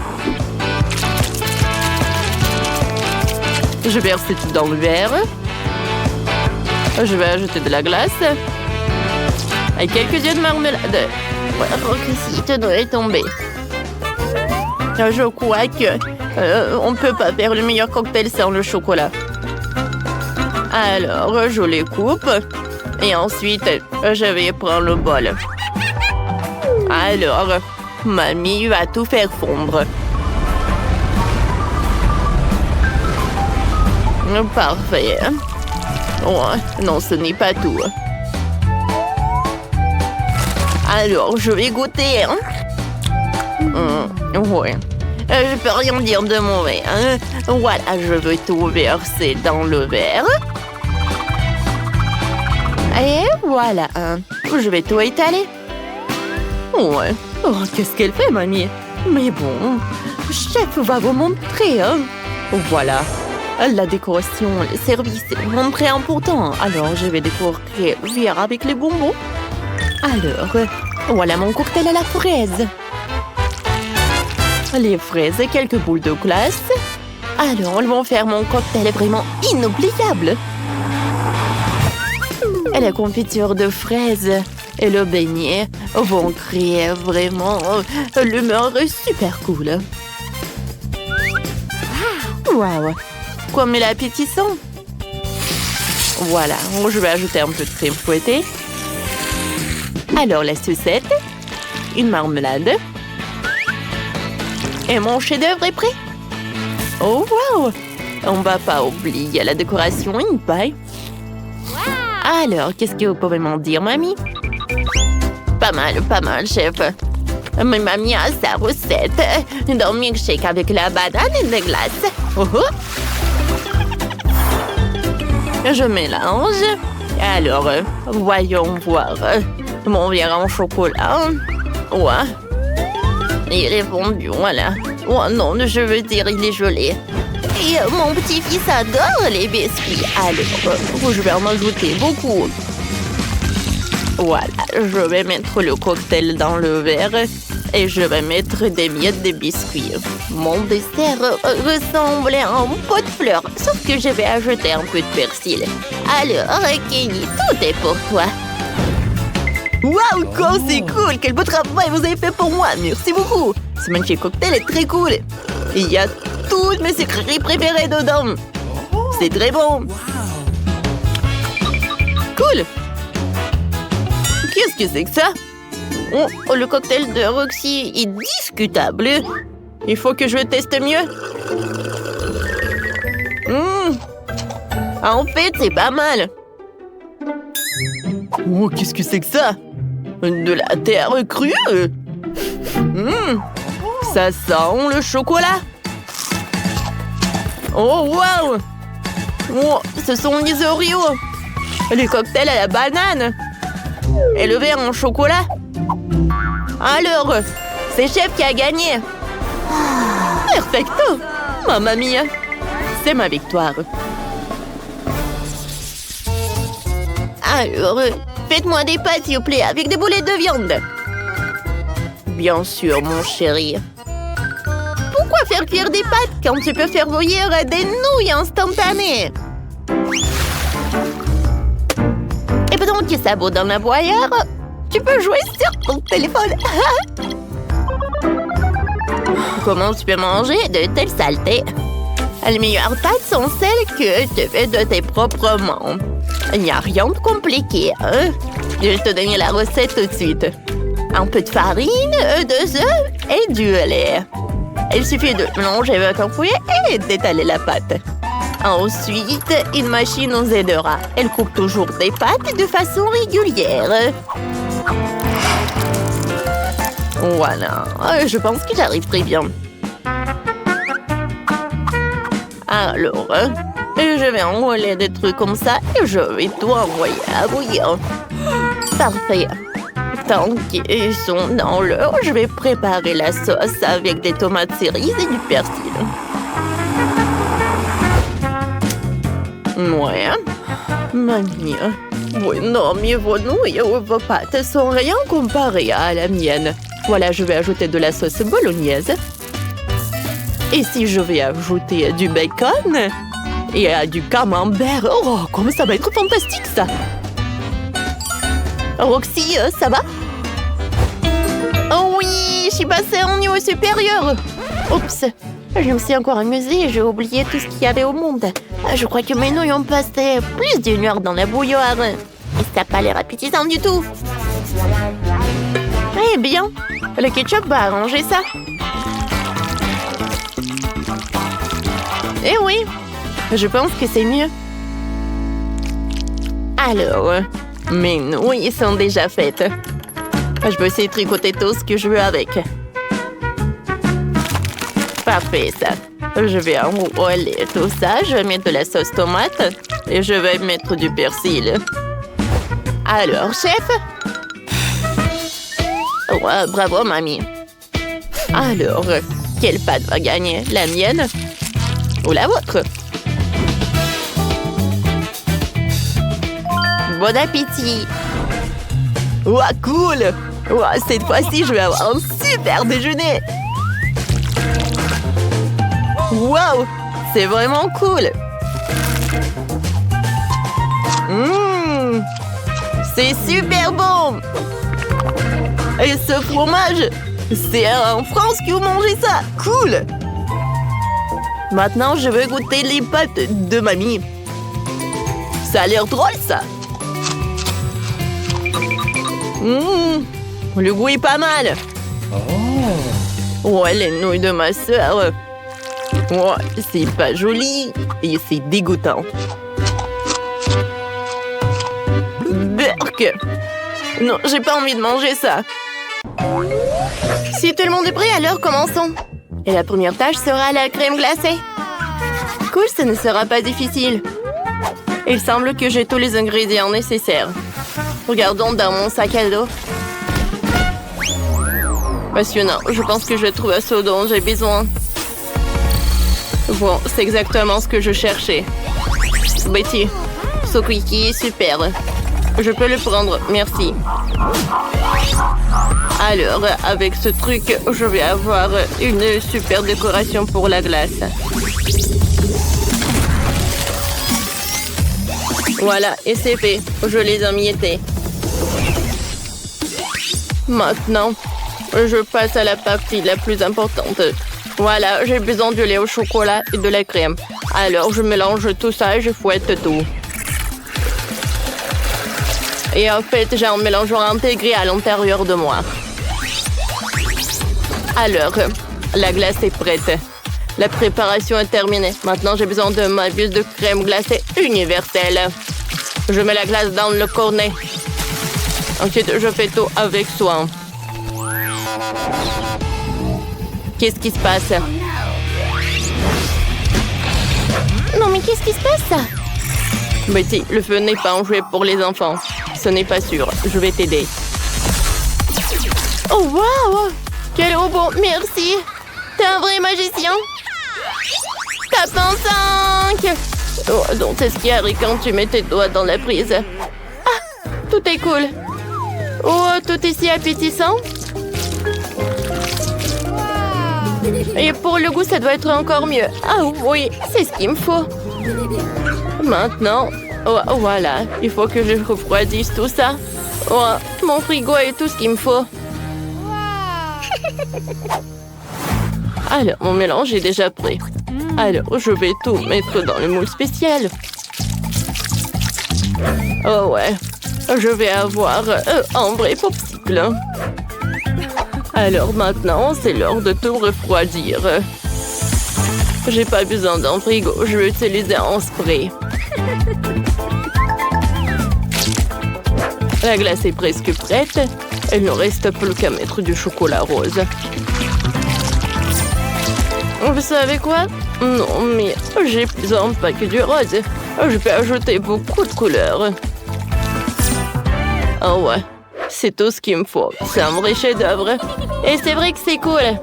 Je vais verser tout dans le verre. Je vais ajouter de la glace. Et quelques yeux de marmelade. Ouais, Roxy doit tomber. Je crois que on ne peut pas faire le meilleur cocktail sans le chocolat. Alors, je les coupe. Et ensuite, je vais prendre le bol. Alors, mamie va tout faire fondre. Parfait. Oh, non, ce n'est pas tout. Alors, je vais goûter. Ouais. Je peux rien dire de mauvais. Voilà, je veux tout verser dans le verre. Et voilà. Je vais tout étaler. Ouais. Oh, qu'est-ce qu'elle fait, mamie? Mais bon, chef va vous montrer. Voilà. La décoration, le service, c'est vraiment très important. Alors, je vais décorer le verre avec les bonbons. Alors, voilà mon cocktail à la fraise. Les fraises et quelques boules de glace. Alors, elles vont faire mon cocktail vraiment inoubliable. Et la confiture de fraises et le beignet vont créer vraiment l'humeur super cool. Waouh! Comme il est appétissant. Voilà, je vais ajouter un peu de crème fouettée. Alors, la sucette, une marmelade. Et mon chef-d'œuvre est prêt. Oh, waouh! On ne va pas oublier la décoration, une paille. Alors, qu'est-ce que vous pouvez m'en dire, mamie? Pas mal, chef. Mais mamie a sa recette d'un milkshake avec la banane et de glace. Oh, oh. Je mélange. Alors, voyons voir. Mon verre en chocolat. Ouais. Il est fondu, voilà. Oh non, je veux dire, il est gelé. Et mon petit-fils adore les biscuits. Alors, je vais en ajouter beaucoup. Voilà, je vais mettre le cocktail dans le verre et je vais mettre des miettes de biscuits. Mon dessert ressemble à un pot de fleurs, sauf que je vais ajouter un peu de persil. Alors, Kenny, tout est pour toi. Waouh, quoi, c'est cool! Quel beau travail vous avez fait pour moi! Merci beaucoup! Ce magnifique cocktail est très cool! Il y a toutes mes sucreries préférées dedans! C'est très bon! Cool! Qu'est-ce que c'est que ça? Oh, le cocktail de Roxy est discutable! Il faut que je le teste mieux! En fait, c'est pas mal! Oh, qu'est-ce que c'est que ça? De la terre crue? Ça sent le chocolat. Oh, waouh! Oh, ce sont les Oreos. Les cocktails à la banane. Et le verre en chocolat. Alors, c'est chef qui a gagné. Perfecto! Mamma mia! C'est ma victoire. Alors, faites-moi des pâtes, s'il vous plaît, avec des boulettes de viande. Bien sûr, mon chéri. Pourquoi faire cuire des pâtes quand tu peux faire bouillir des nouilles instantanées? Et pendant que ça bout dans la boire, tu peux jouer sur ton téléphone. Comment tu peux manger de telles saletés? Les meilleures pâtes sont celles que tu fais de tes propres mains. Il n'y a rien de compliqué, hein? Je vais te donner la recette tout de suite. Un peu de farine, 2 œufs et du lait. Il suffit de mélanger avec un fouet et d'étaler la pâte. Ensuite, une machine nous aidera. Elle coupe toujours des pâtes de façon régulière. Voilà, je pense que j'arriverai bien. Alors, je vais enrouler des trucs comme ça et je vais tout envoyer à bouillir. Parfait. Tant qu'ils sont dans l'eau, je vais préparer la sauce avec des tomates cerises et du persil. Ouais. Mamie. Oui, non, mais vos nouilles ou vos pâtes sont rien comparées à la mienne. Voilà, je vais ajouter de la sauce bolognaise. Et si je vais ajouter du bacon et du camembert, oh, comme ça va être fantastique, ça! Roxy, ça va? Oh oui, je suis passée en niveau supérieur. Oups, Je me suis encore amusée et j'ai oublié tout ce qu'il y avait au monde. Je crois que mes nouilles ont passé plus d'une heure dans la bouilloire. Et ça n'a pas l'air appétissant du tout. Eh bien, le ketchup va arranger ça. Eh oui, je pense que c'est mieux. Alors, mes nouilles sont déjà faites. Je peux essayer de tricoter tout ce que je veux avec. Parfait, ça. Je vais enrouler tout ça. Je vais mettre de la sauce tomate. Et je vais mettre du persil. Alors, chef? Ouais, bravo, mamie. Alors, quelle pâte va gagner? La mienne? Ou la vôtre? Bon appétit! Ouah, cool! Ouah, cette fois-ci, je vais avoir un super déjeuner! Waouh! C'est vraiment cool! C'est super bon! Et ce fromage, c'est en France que vous mangez ça! Cool! Maintenant, je veux goûter les pâtes de mamie. Ça a l'air drôle, ça! Le goût est pas mal. Ouais, les nouilles de ma sœur. Ouais, c'est pas joli et c'est dégoûtant. Burk! Non, j'ai pas envie de manger ça. Si tout le monde est prêt, alors commençons. Et la première tâche sera la crème glacée. Cool, ce ne sera pas difficile. Il semble que j'ai tous les ingrédients nécessaires. Regardons dans mon sac à dos. Passionnant, je pense que je trouve ce dont j'ai besoin. Bon, c'est exactement ce que je cherchais. Betty, ce cookie est super. Je peux le prendre, merci. Alors, avec ce truc, je vais avoir une super décoration pour la glace. Voilà, et c'est fait. Je les ai emmiettés. Maintenant, je passe à la partie la plus importante. Voilà, j'ai besoin du lait au chocolat et de la crème. Alors, je mélange tout ça et je fouette tout. Et en fait, j'ai un mélangeant intégré à l'intérieur de moi. Alors, la glace est prête. La préparation est terminée. Maintenant, j'ai besoin de ma buse de crème glacée universelle. Je mets la glace dans le cornet. Ensuite, je fais tout avec soin. Qu'est-ce qui se passe? Non, mais qu'est-ce qui se passe? Betty, le feu n'est pas un jouet pour les enfants. Ce n'est pas sûr. Je vais t'aider. Oh, waouh! Quel robot! Merci! T'es un vrai magicien! Tape en 5! Oh, donc c'est ce qui arrive quand tu mets tes doigts dans la prise. Ah! Tout est cool! Oh, tout est si appétissant! Et pour le goût, ça doit être encore mieux. Ah oui, c'est ce qu'il me faut. Maintenant, oh, voilà, il faut que je refroidisse tout ça. Oh, mon frigo est tout ce qu'il me faut. Alors, mon mélange est déjà prêt. Alors, je vais tout mettre dans le moule spécial. Oh ouais, je vais avoir un vrai popsicle. Alors maintenant, c'est l'heure de tout refroidir. J'ai pas besoin d'un frigo, je vais utiliser un spray. La glace est presque prête. Il ne reste plus qu'à mettre du chocolat rose. Vous savez quoi? Non, mais j'ai besoin pas que du rose. Je peux ajouter beaucoup de couleurs. Oh ouais, c'est tout ce qu'il me faut. C'est un vrai chef-d'œuvre. Et c'est vrai que c'est cool.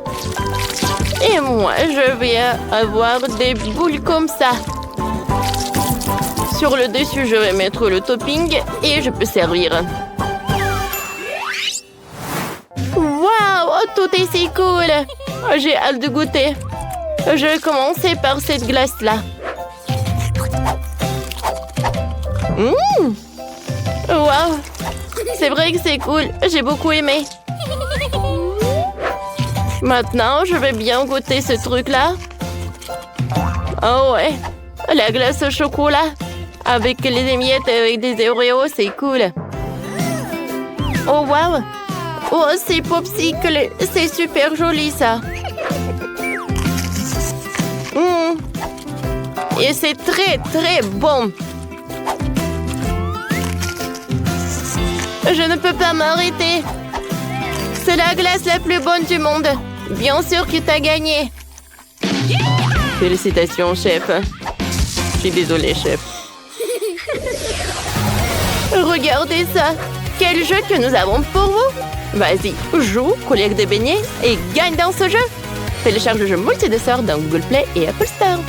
Et moi, je vais avoir des boules comme ça. Sur le dessus, je vais mettre le topping et je peux servir. Waouh, tout est si cool. J'ai hâte de goûter. Je vais commencer par cette glace-là. Waouh, c'est vrai que c'est cool. J'ai beaucoup aimé. Maintenant, je vais bien goûter ce truc-là. Oh ouais, la glace au chocolat avec les émiettes avec des Oreos, c'est cool. Oh wow! Oh, c'est popsicle, c'est super joli ça. Et c'est très très bon. Je ne peux pas m'arrêter. C'est la glace la plus bonne du monde. Bien sûr que tu as gagné. Félicitations, chef. Je suis désolée, chef. Regardez ça. Quel jeu que nous avons pour vous. Vas-y, joue, collecte des beignets et gagne dans ce jeu. Télécharge le jeu multi-dessert dans Google Play et Apple Store.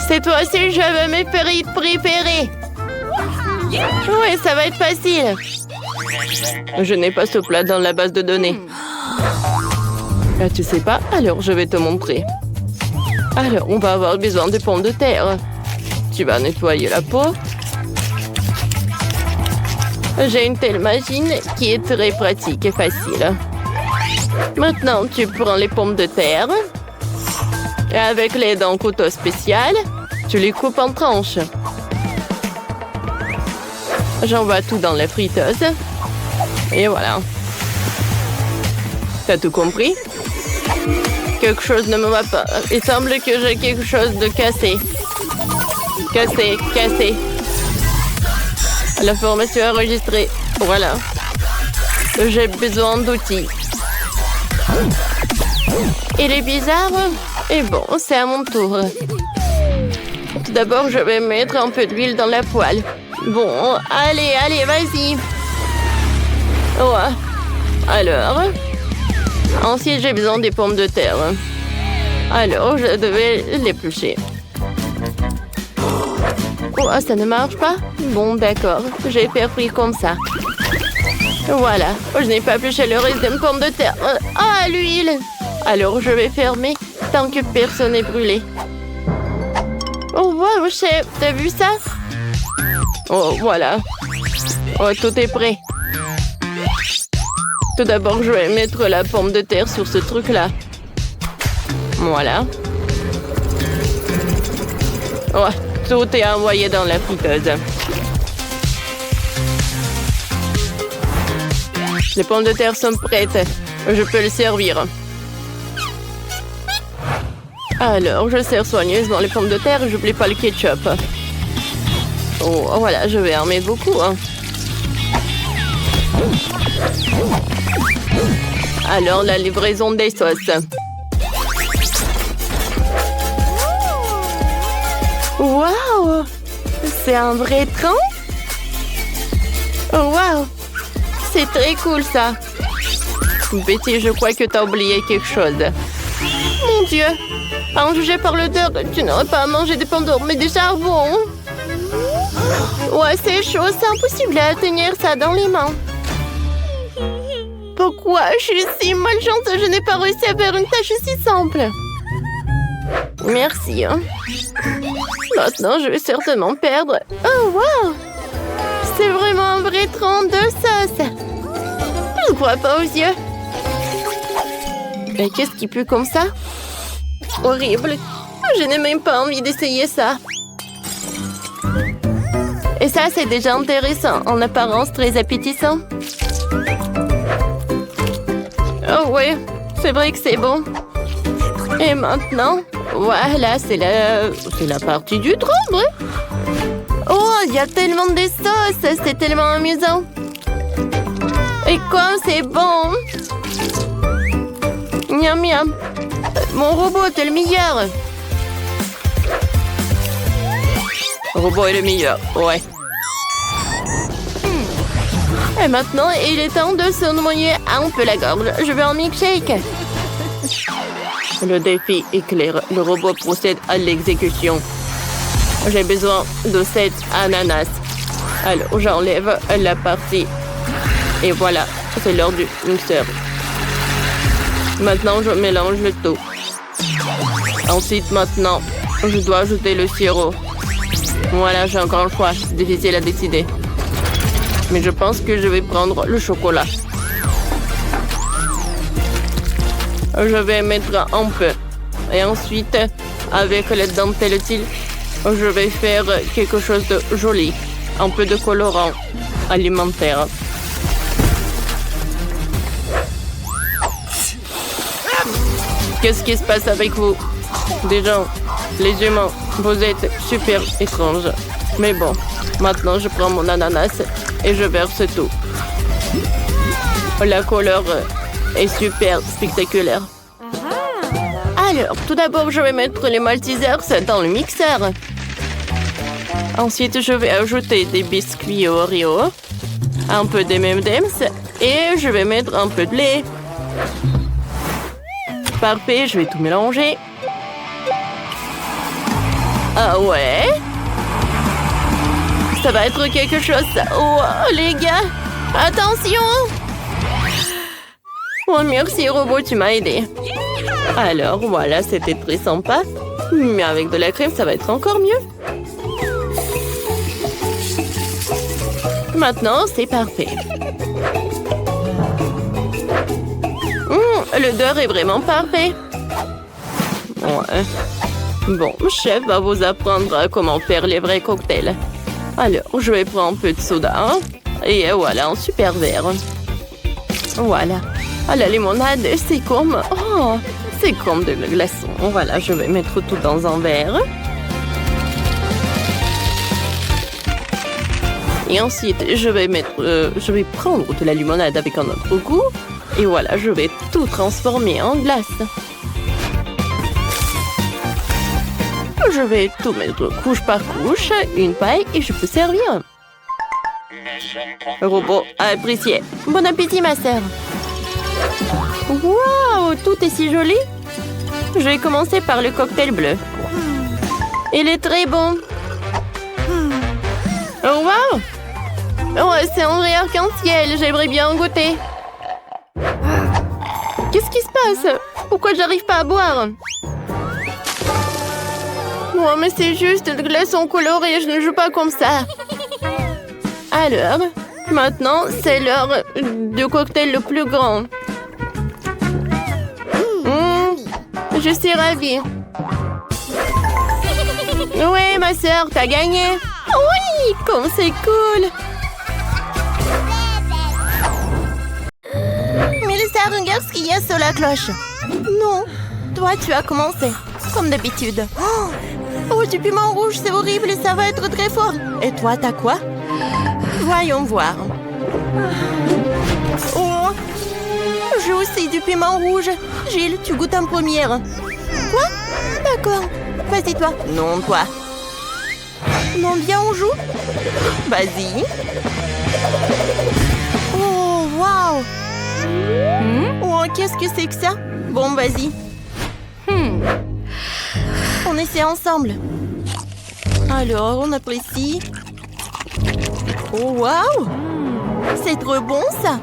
Cette fois-ci, je vais me préparer. Oui, ça va être facile. Je n'ai pas ce plat dans la base de données. Ah, tu sais pas? Alors, je vais te montrer. Alors, on va avoir besoin de pommes de terre. Tu vas nettoyer la peau. J'ai une telle machine qui est très pratique et facile. Maintenant, tu prends les pommes de terre. Et avec les dents couteau spécial, tu les coupes en tranches. J'envoie tout dans la friteuse. Et voilà. T'as tout compris? Quelque chose ne me va pas. Il semble que j'ai quelque chose de cassé. Cassé. La formation enregistrée. Voilà. J'ai besoin d'outils. Il est bizarre. Et bon, c'est à mon tour. Tout d'abord, je vais mettre un peu d'huile dans la poêle. Bon, allez, vas-y. Ouais. Alors, ensuite, j'ai besoin des pommes de terre. Alors, je devais l'éplucher. Oh, ça ne marche pas? Bon, d'accord. Je vais faire frire comme ça. Voilà. Je n'ai pas épluché le reste de pommes de terre. Ah, l'huile! Alors, je vais fermer tant que personne n'est brûlé. Oh, wow, chef, t'as vu ça? Oh, voilà. Oh, tout est prêt. Tout d'abord, je vais mettre la pomme de terre sur ce truc-là. Voilà. Oh, tout est envoyé dans la friteuse. Les pommes de terre sont prêtes. Je peux le servir. Alors, je sers soigneusement les pommes de terre et j'oublie pas le ketchup. Oh, voilà, je vais en mettre beaucoup. Hein. Alors, la livraison des sauces. Waouh! C'est un vrai train? Oh, waouh! C'est très cool, ça. Betty, je crois que t'as oublié quelque chose. Mon Dieu! En juger par l'odeur, tu n'aurais pas à manger des pommes d'or, mais du charbon. Ouais, c'est chaud, c'est impossible à tenir ça dans les mains. Pourquoi je suis si malchance, je n'ai pas réussi à faire une tâche si simple. Merci. Hein. Maintenant, je vais certainement perdre. Oh, wow! C'est vraiment un vrai tronc de sauce. Je ne crois pas aux yeux. Mais qu'est-ce qui pue comme ça? Horrible. Je n'ai même pas envie d'essayer ça. Et ça, c'est déjà intéressant. En apparence, très appétissant. Oh oui, c'est vrai que c'est bon. Et maintenant, voilà, c'est la partie du trou, oui. Oh, il y a tellement de sauces. C'est tellement amusant. Et comme c'est bon. Miam, miam. Mon robot est le meilleur. Le robot est le meilleur, ouais. Et maintenant, il est temps de se noyer un peu la gorge. Je veux un milkshake. Le défi est clair. Le robot procède à l'exécution. J'ai besoin de 7 ananas. Alors, j'enlève la partie. Et voilà, c'est l'heure du mixeur. Maintenant, je mélange le tout. Ensuite, maintenant, je dois ajouter le sirop. Voilà, j'ai encore un choix. C'est difficile à décider. Mais je pense que je vais prendre le chocolat. Je vais mettre un peu. Et ensuite, avec la dentelle utile, je vais faire quelque chose de joli. Un peu de colorant alimentaire. Qu'est-ce qui se passe avec vous? Des gens, les humains, vous êtes super étranges. Mais bon, maintenant je prends mon ananas et je verse tout. La couleur est super spectaculaire. Alors, tout d'abord, je vais mettre les Maltesers dans le mixeur. Ensuite, je vais ajouter des biscuits Oreo, un peu de M&M's et je vais mettre un peu de lait. Parfait, je vais tout mélanger. Ah ouais? Ça va être quelque chose, ça. Oh, les gars, attention! Oh, merci, robot, tu m'as aidé. Alors, voilà, c'était très sympa. Mais avec de la crème, ça va être encore mieux. Maintenant, c'est parfait. L'odeur est vraiment parfait. Ouais. Bon, chef va vous apprendre comment faire les vrais cocktails. Alors, je vais prendre un peu de soda. Et voilà, un super verre. Voilà. Ah, la limonade, c'est comme... Oh, c'est comme de la glaçon. Voilà, je vais mettre tout dans un verre. Et ensuite, je vais prendre de la limonade avec un autre goût. Et voilà, je vais tout transformer en glace. Je vais tout mettre couche par couche, une paille, et je peux servir. Robot apprécié. Bon appétit, ma sœur. Waouh, tout est si joli. Je vais commencer par le cocktail bleu. Il est très bon. Oh, waouh. Oh, c'est un vrai arc-en-ciel. J'aimerais bien en goûter. Qu'est-ce qui se passe? Pourquoi j'arrive pas à boire? Oh, mais c'est juste de glaçons colorés. Je ne joue pas comme ça. Alors, maintenant, c'est l'heure du cocktail le plus grand. Je suis ravie. Ouais, ma sœur, t'as gagné. Oui, comme c'est cool. Mélissa, regarde ce qu'il y a sur la cloche. Non, toi, tu as commencé, comme d'habitude. Oh, du piment rouge, c'est horrible et ça va être très fort. Et toi, t'as quoi? Voyons voir. Oh, j'ai aussi du piment rouge. Gilles, tu goûtes en première. Quoi? D'accord. Vas-y, toi. Non, toi. Non, viens, on joue. Vas-y. Oh, waouh. Oh, qu'est-ce que c'est que ça? Bon, vas-y. On essaie ensemble. Alors, on apprécie. Oh, waouh! C'est trop bon, ça!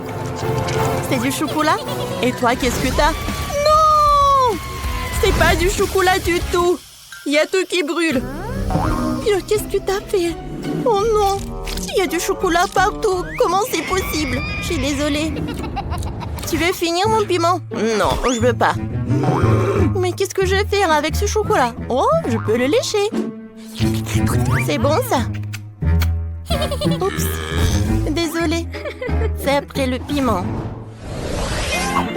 C'est du chocolat? Et toi, qu'est-ce que t'as? Non! C'est pas du chocolat du tout! Il y a tout qui brûle. Qu'est-ce que t'as fait? Oh non! Il y a du chocolat partout. Comment c'est possible? Je suis désolée. Tu veux finir mon piment? Non, je veux pas. Mais qu'est-ce que je vais faire avec ce chocolat? Oh, je peux le lécher. C'est bon, ça? Oups. Désolée. C'est après le piment.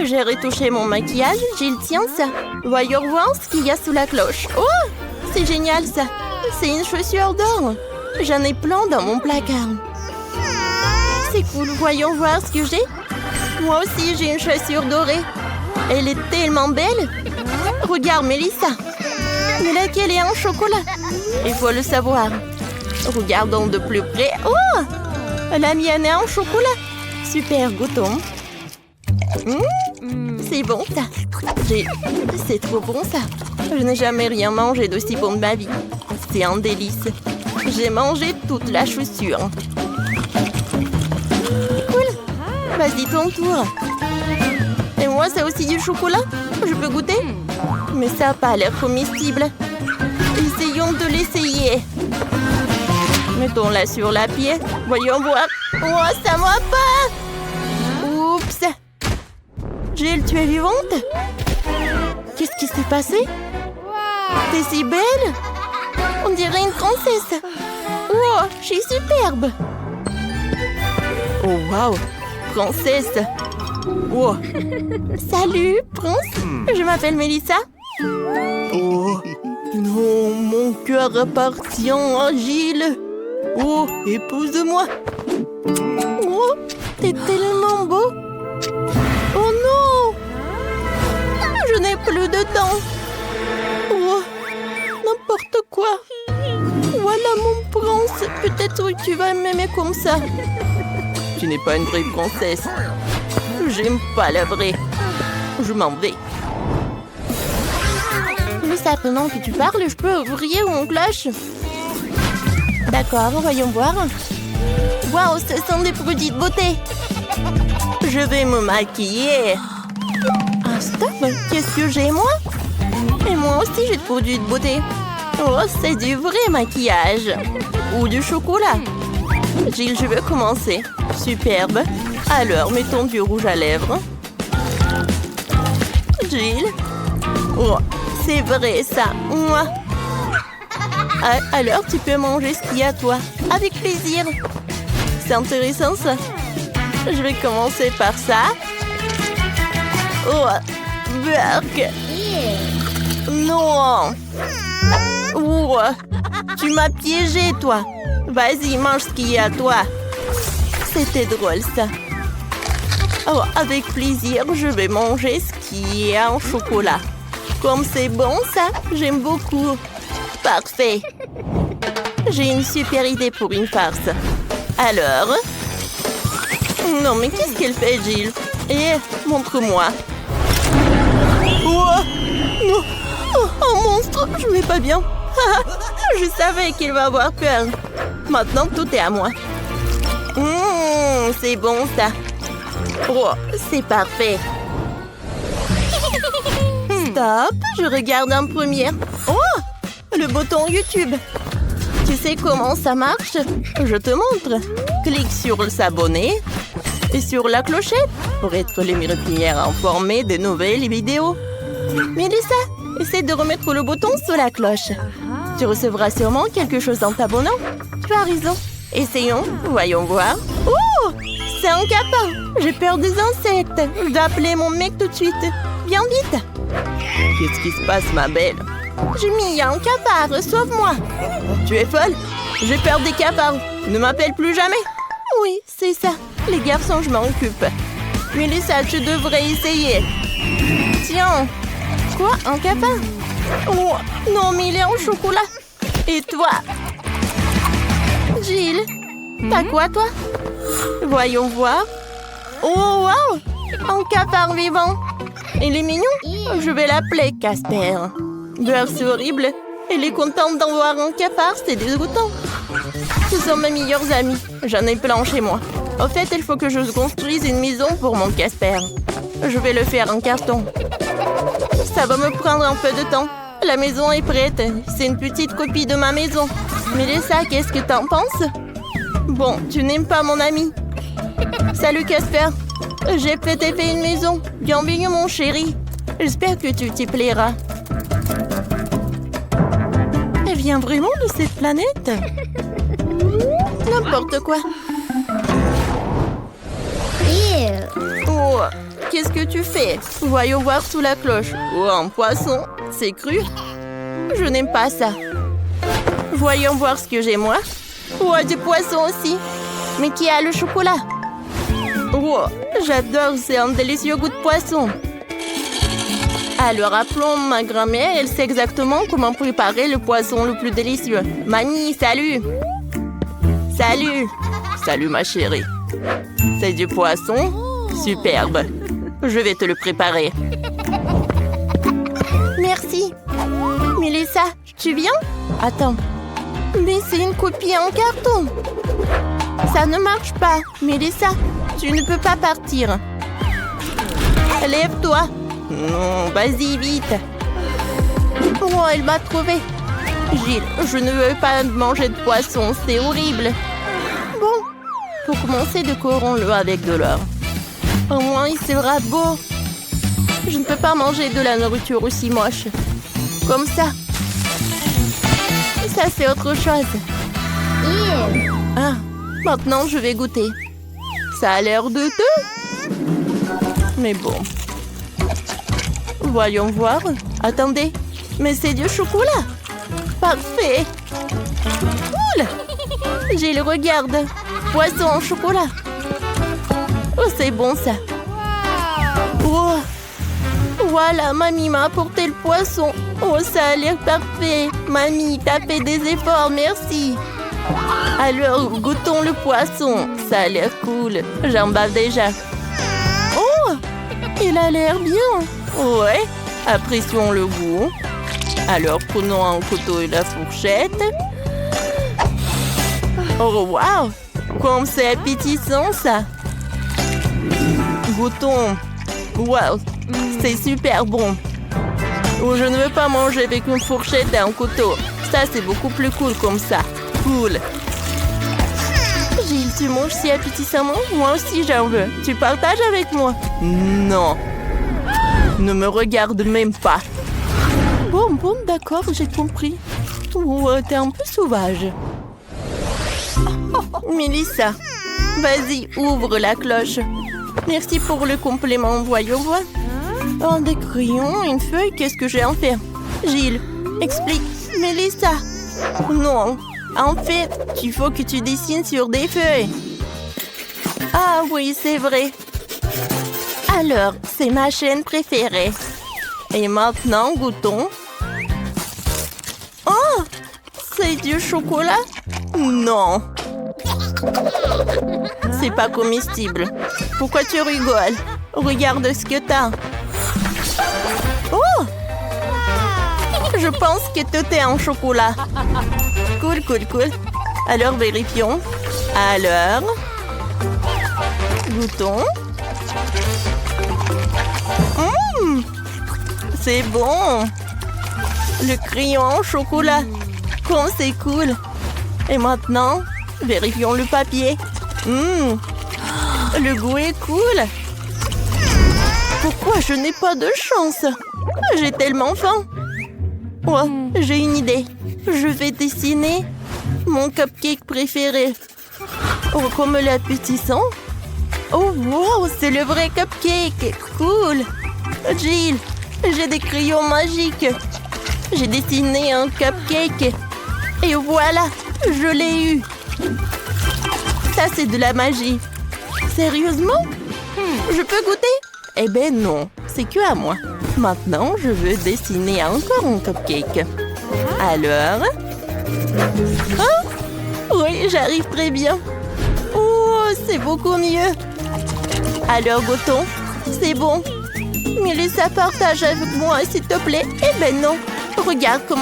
J'ai retouché mon maquillage. Gilles, tiens ça. Voyons voir ce qu'il y a sous la cloche. Oh, c'est génial, ça. C'est une chaussure d'or. J'en ai plein dans mon placard. C'est cool. Voyons voir ce que j'ai. Moi aussi, j'ai une chaussure dorée. Elle est tellement belle. Regarde, Mélissa. Mais laquelle est en chocolat? Il faut le savoir. Regardons de plus près. Oh! La mienne est en chocolat. Super, goûtons. C'est bon, ça. C'est trop bon, ça. Je n'ai jamais rien mangé d'aussi bon de ma vie. C'est un délice. J'ai mangé toute la chaussure. Cool. Vas-y, ton tour. Et moi, c'est aussi du chocolat? Je peux goûter? Mais ça n'a pas l'air comestible. Essayons de l'essayer. Mettons-la sur la pied. Voyons voir. Oh, ça ne va pas! Oups! Gilles, tu es vivante? Qu'est-ce qui s'est passé? T'es si belle! On dirait une princesse! Wow, je suis superbe! Oh wow! Princesse! Wow! Salut, prince! Je m'appelle Mélissa. Oh! Non, mon cœur appartient à Gilles! Oh, épouse-moi! Oh, t'es tellement beau! Oh non! Je n'ai plus de temps! Oh, n'importe quoi! Voilà mon prince! Peut-être que tu vas m'aimer comme ça! Tu n'es pas une vraie princesse! J'aime pas la vraie! Je m'en vais! Mais ça, pendant que tu parles, je peux ouvrir mon cloche? D'accord, voyons voir. Waouh, ce sont des produits de beauté! Je vais me maquiller! Ah, stop! Qu'est-ce que j'ai, moi? Et moi aussi, j'ai des produits de beauté. Oh, c'est du vrai maquillage. Ou du chocolat. Gilles, je veux commencer. Superbe. Alors, mettons du rouge à lèvres. Gilles. Oh, c'est vrai, ça. Moi. Alors, tu peux manger ce qu'il y a à toi. Avec plaisir. C'est intéressant, ça. Je vais commencer par ça. Oh, Burk. Non. Oh, tu m'as piégé, toi. Vas-y, mange ce qu'il y a à toi. C'était drôle, ça. Oh, avec plaisir, je vais manger ce qui est en chocolat. Comme c'est bon, ça, j'aime beaucoup. Parfait. J'ai une super idée pour une farce. Alors... Non, mais qu'est-ce qu'elle fait, Gilles? Eh, montre-moi. Oh, non. Oh, un monstre, je vais pas bien. Je savais qu'il va avoir peur. Maintenant, tout est à moi. C'est bon, ça. Oh, c'est parfait. Stop, je regarde en première. Oh, le bouton YouTube. Tu sais comment ça marche? Je te montre. Clique sur s'abonner et sur la clochette pour être les premières informées des nouvelles vidéos. Mélissa, essaie de remettre le bouton sur la cloche. Tu recevras sûrement quelque chose en t'abonnant. Tu as raison. Essayons, voyons voir. Oh, c'est un capin. J'ai peur des insectes. Je dois appeler mon mec tout de suite. Viens vite. Qu'est-ce qui se passe, ma belle? J'ai mis un capard, sauve-moi. Tu es folle? J'ai peur des cafards. Ne m'appelle plus jamais. Oui, c'est ça. Les garçons, je m'en occupe. Mélissa, tu devrais essayer. Tiens. Quoi, un capard? Oh, non, mais il est en chocolat. Et toi? Gilles, t'as quoi, toi? Voyons voir. Oh, wow! Un capard vivant. Il est mignon. Je vais l'appeler Casper. Burk, c'est horrible. Elle est contente d'en voir un capard, c'est dégoûtant. Ce sont mes meilleurs amis. J'en ai plein chez moi. En fait, il faut que je construise une maison pour mon Casper. Je vais le faire en carton. Ça va me prendre un peu de temps. La maison est prête. C'est une petite copie de ma maison. Mélissa, qu'est-ce que t'en penses? Bon, tu n'aimes pas mon ami. Salut Casper. J'ai peut-être fait une maison. Bienvenue mon chéri. J'espère que tu t'y plairas. Elle vient vraiment de cette planète? N'importe quoi. Oh, qu'est-ce que tu fais? Voyons voir sous la cloche. Oh, un poisson. C'est cru? Je n'aime pas ça. Voyons voir ce que j'ai moi. Oh, du poisson aussi. Mais qui a le chocolat? Oh, j'adore, c'est un délicieux goût de poisson. Alors appelons ma grand-mère, elle sait exactement comment préparer le poisson le plus délicieux. Mamie, salut! Salut! Salut ma chérie. C'est du poisson? Superbe. Je vais te le préparer. Merci. Mélissa, tu viens? Attends. Mais c'est une copie en carton. Ça ne marche pas. Mélissa, tu ne peux pas partir. Lève-toi. Non, vas-y, vite. Oh, elle m'a trouvé. Gilles, je ne veux pas manger de poisson, c'est horrible. Bon, pour commencer, décorons-le avec de l'or. Au moins, il sera beau. Je ne peux pas manger de la nourriture aussi moche. Comme ça. Ça, c'est autre chose. Ah, maintenant, je vais goûter. Ça a l'air douteux. Mais bon. Voyons voir. Attendez. Mais c'est du chocolat. Parfait. Cool. Gilles, regarde. Poisson en chocolat. Oh, c'est bon ça. Oh. Voilà, mamie m'a apporté le poisson. Oh, ça a l'air parfait. Mamie, t'as fait des efforts, merci. Alors, goûtons le poisson. Ça a l'air cool. J'en bave déjà. Oh, il a l'air bien. Ouais, apprécions le goût. Alors, prenons un couteau et la fourchette. Oh, waouh! Comme c'est appétissant, ça! Goûtons. Waouh! C'est super bon. Oh, je ne veux pas manger avec une fourchette et un couteau. Ça, c'est beaucoup plus cool comme ça. Cool. Gilles, tu manges si appétissamment? Moi aussi, j'en veux. Tu partages avec moi? Non. Ne me regarde même pas. Bon, d'accord, j'ai compris. Oh, t'es un peu sauvage. Mélissa, vas-y, ouvre la cloche. Merci pour le compliment, voyons voir. Oh, des crayons, une feuille, qu'est-ce que j'ai en faire? Gilles, explique. Mélissa. Non, en fait, il faut que tu dessines sur des feuilles. Ah oui, c'est vrai. Alors, c'est ma chaîne préférée. Et maintenant, goûtons. Oh, c'est du chocolat? Non. C'est pas comestible. Pourquoi tu rigoles? Regarde ce que t'as. Oh! Je pense que tout est en chocolat. Cool. Alors, vérifions. Alors, goûtons. C'est bon. Le crayon en chocolat. Comme c'est cool. Et maintenant, vérifions le papier. Le goût est cool. Pourquoi je n'ai pas de chance? J'ai tellement faim. Oh, j'ai une idée. Je vais dessiner mon cupcake préféré. Oh, comme l'appétissant. Oh, wow, c'est le vrai cupcake. Cool. Gilles, j'ai des crayons magiques. J'ai dessiné un cupcake. Et voilà, je l'ai eu. Ça, c'est de la magie. Sérieusement? Je peux goûter? Eh ben non, c'est que à moi. Maintenant, je veux dessiner encore un cupcake. Alors? Ah? Oui, j'arrive très bien. Oh, c'est beaucoup mieux. Alors, goûtons. C'est bon. Mélissa, partage avec moi, s'il te plaît. Eh ben non. Regarde comment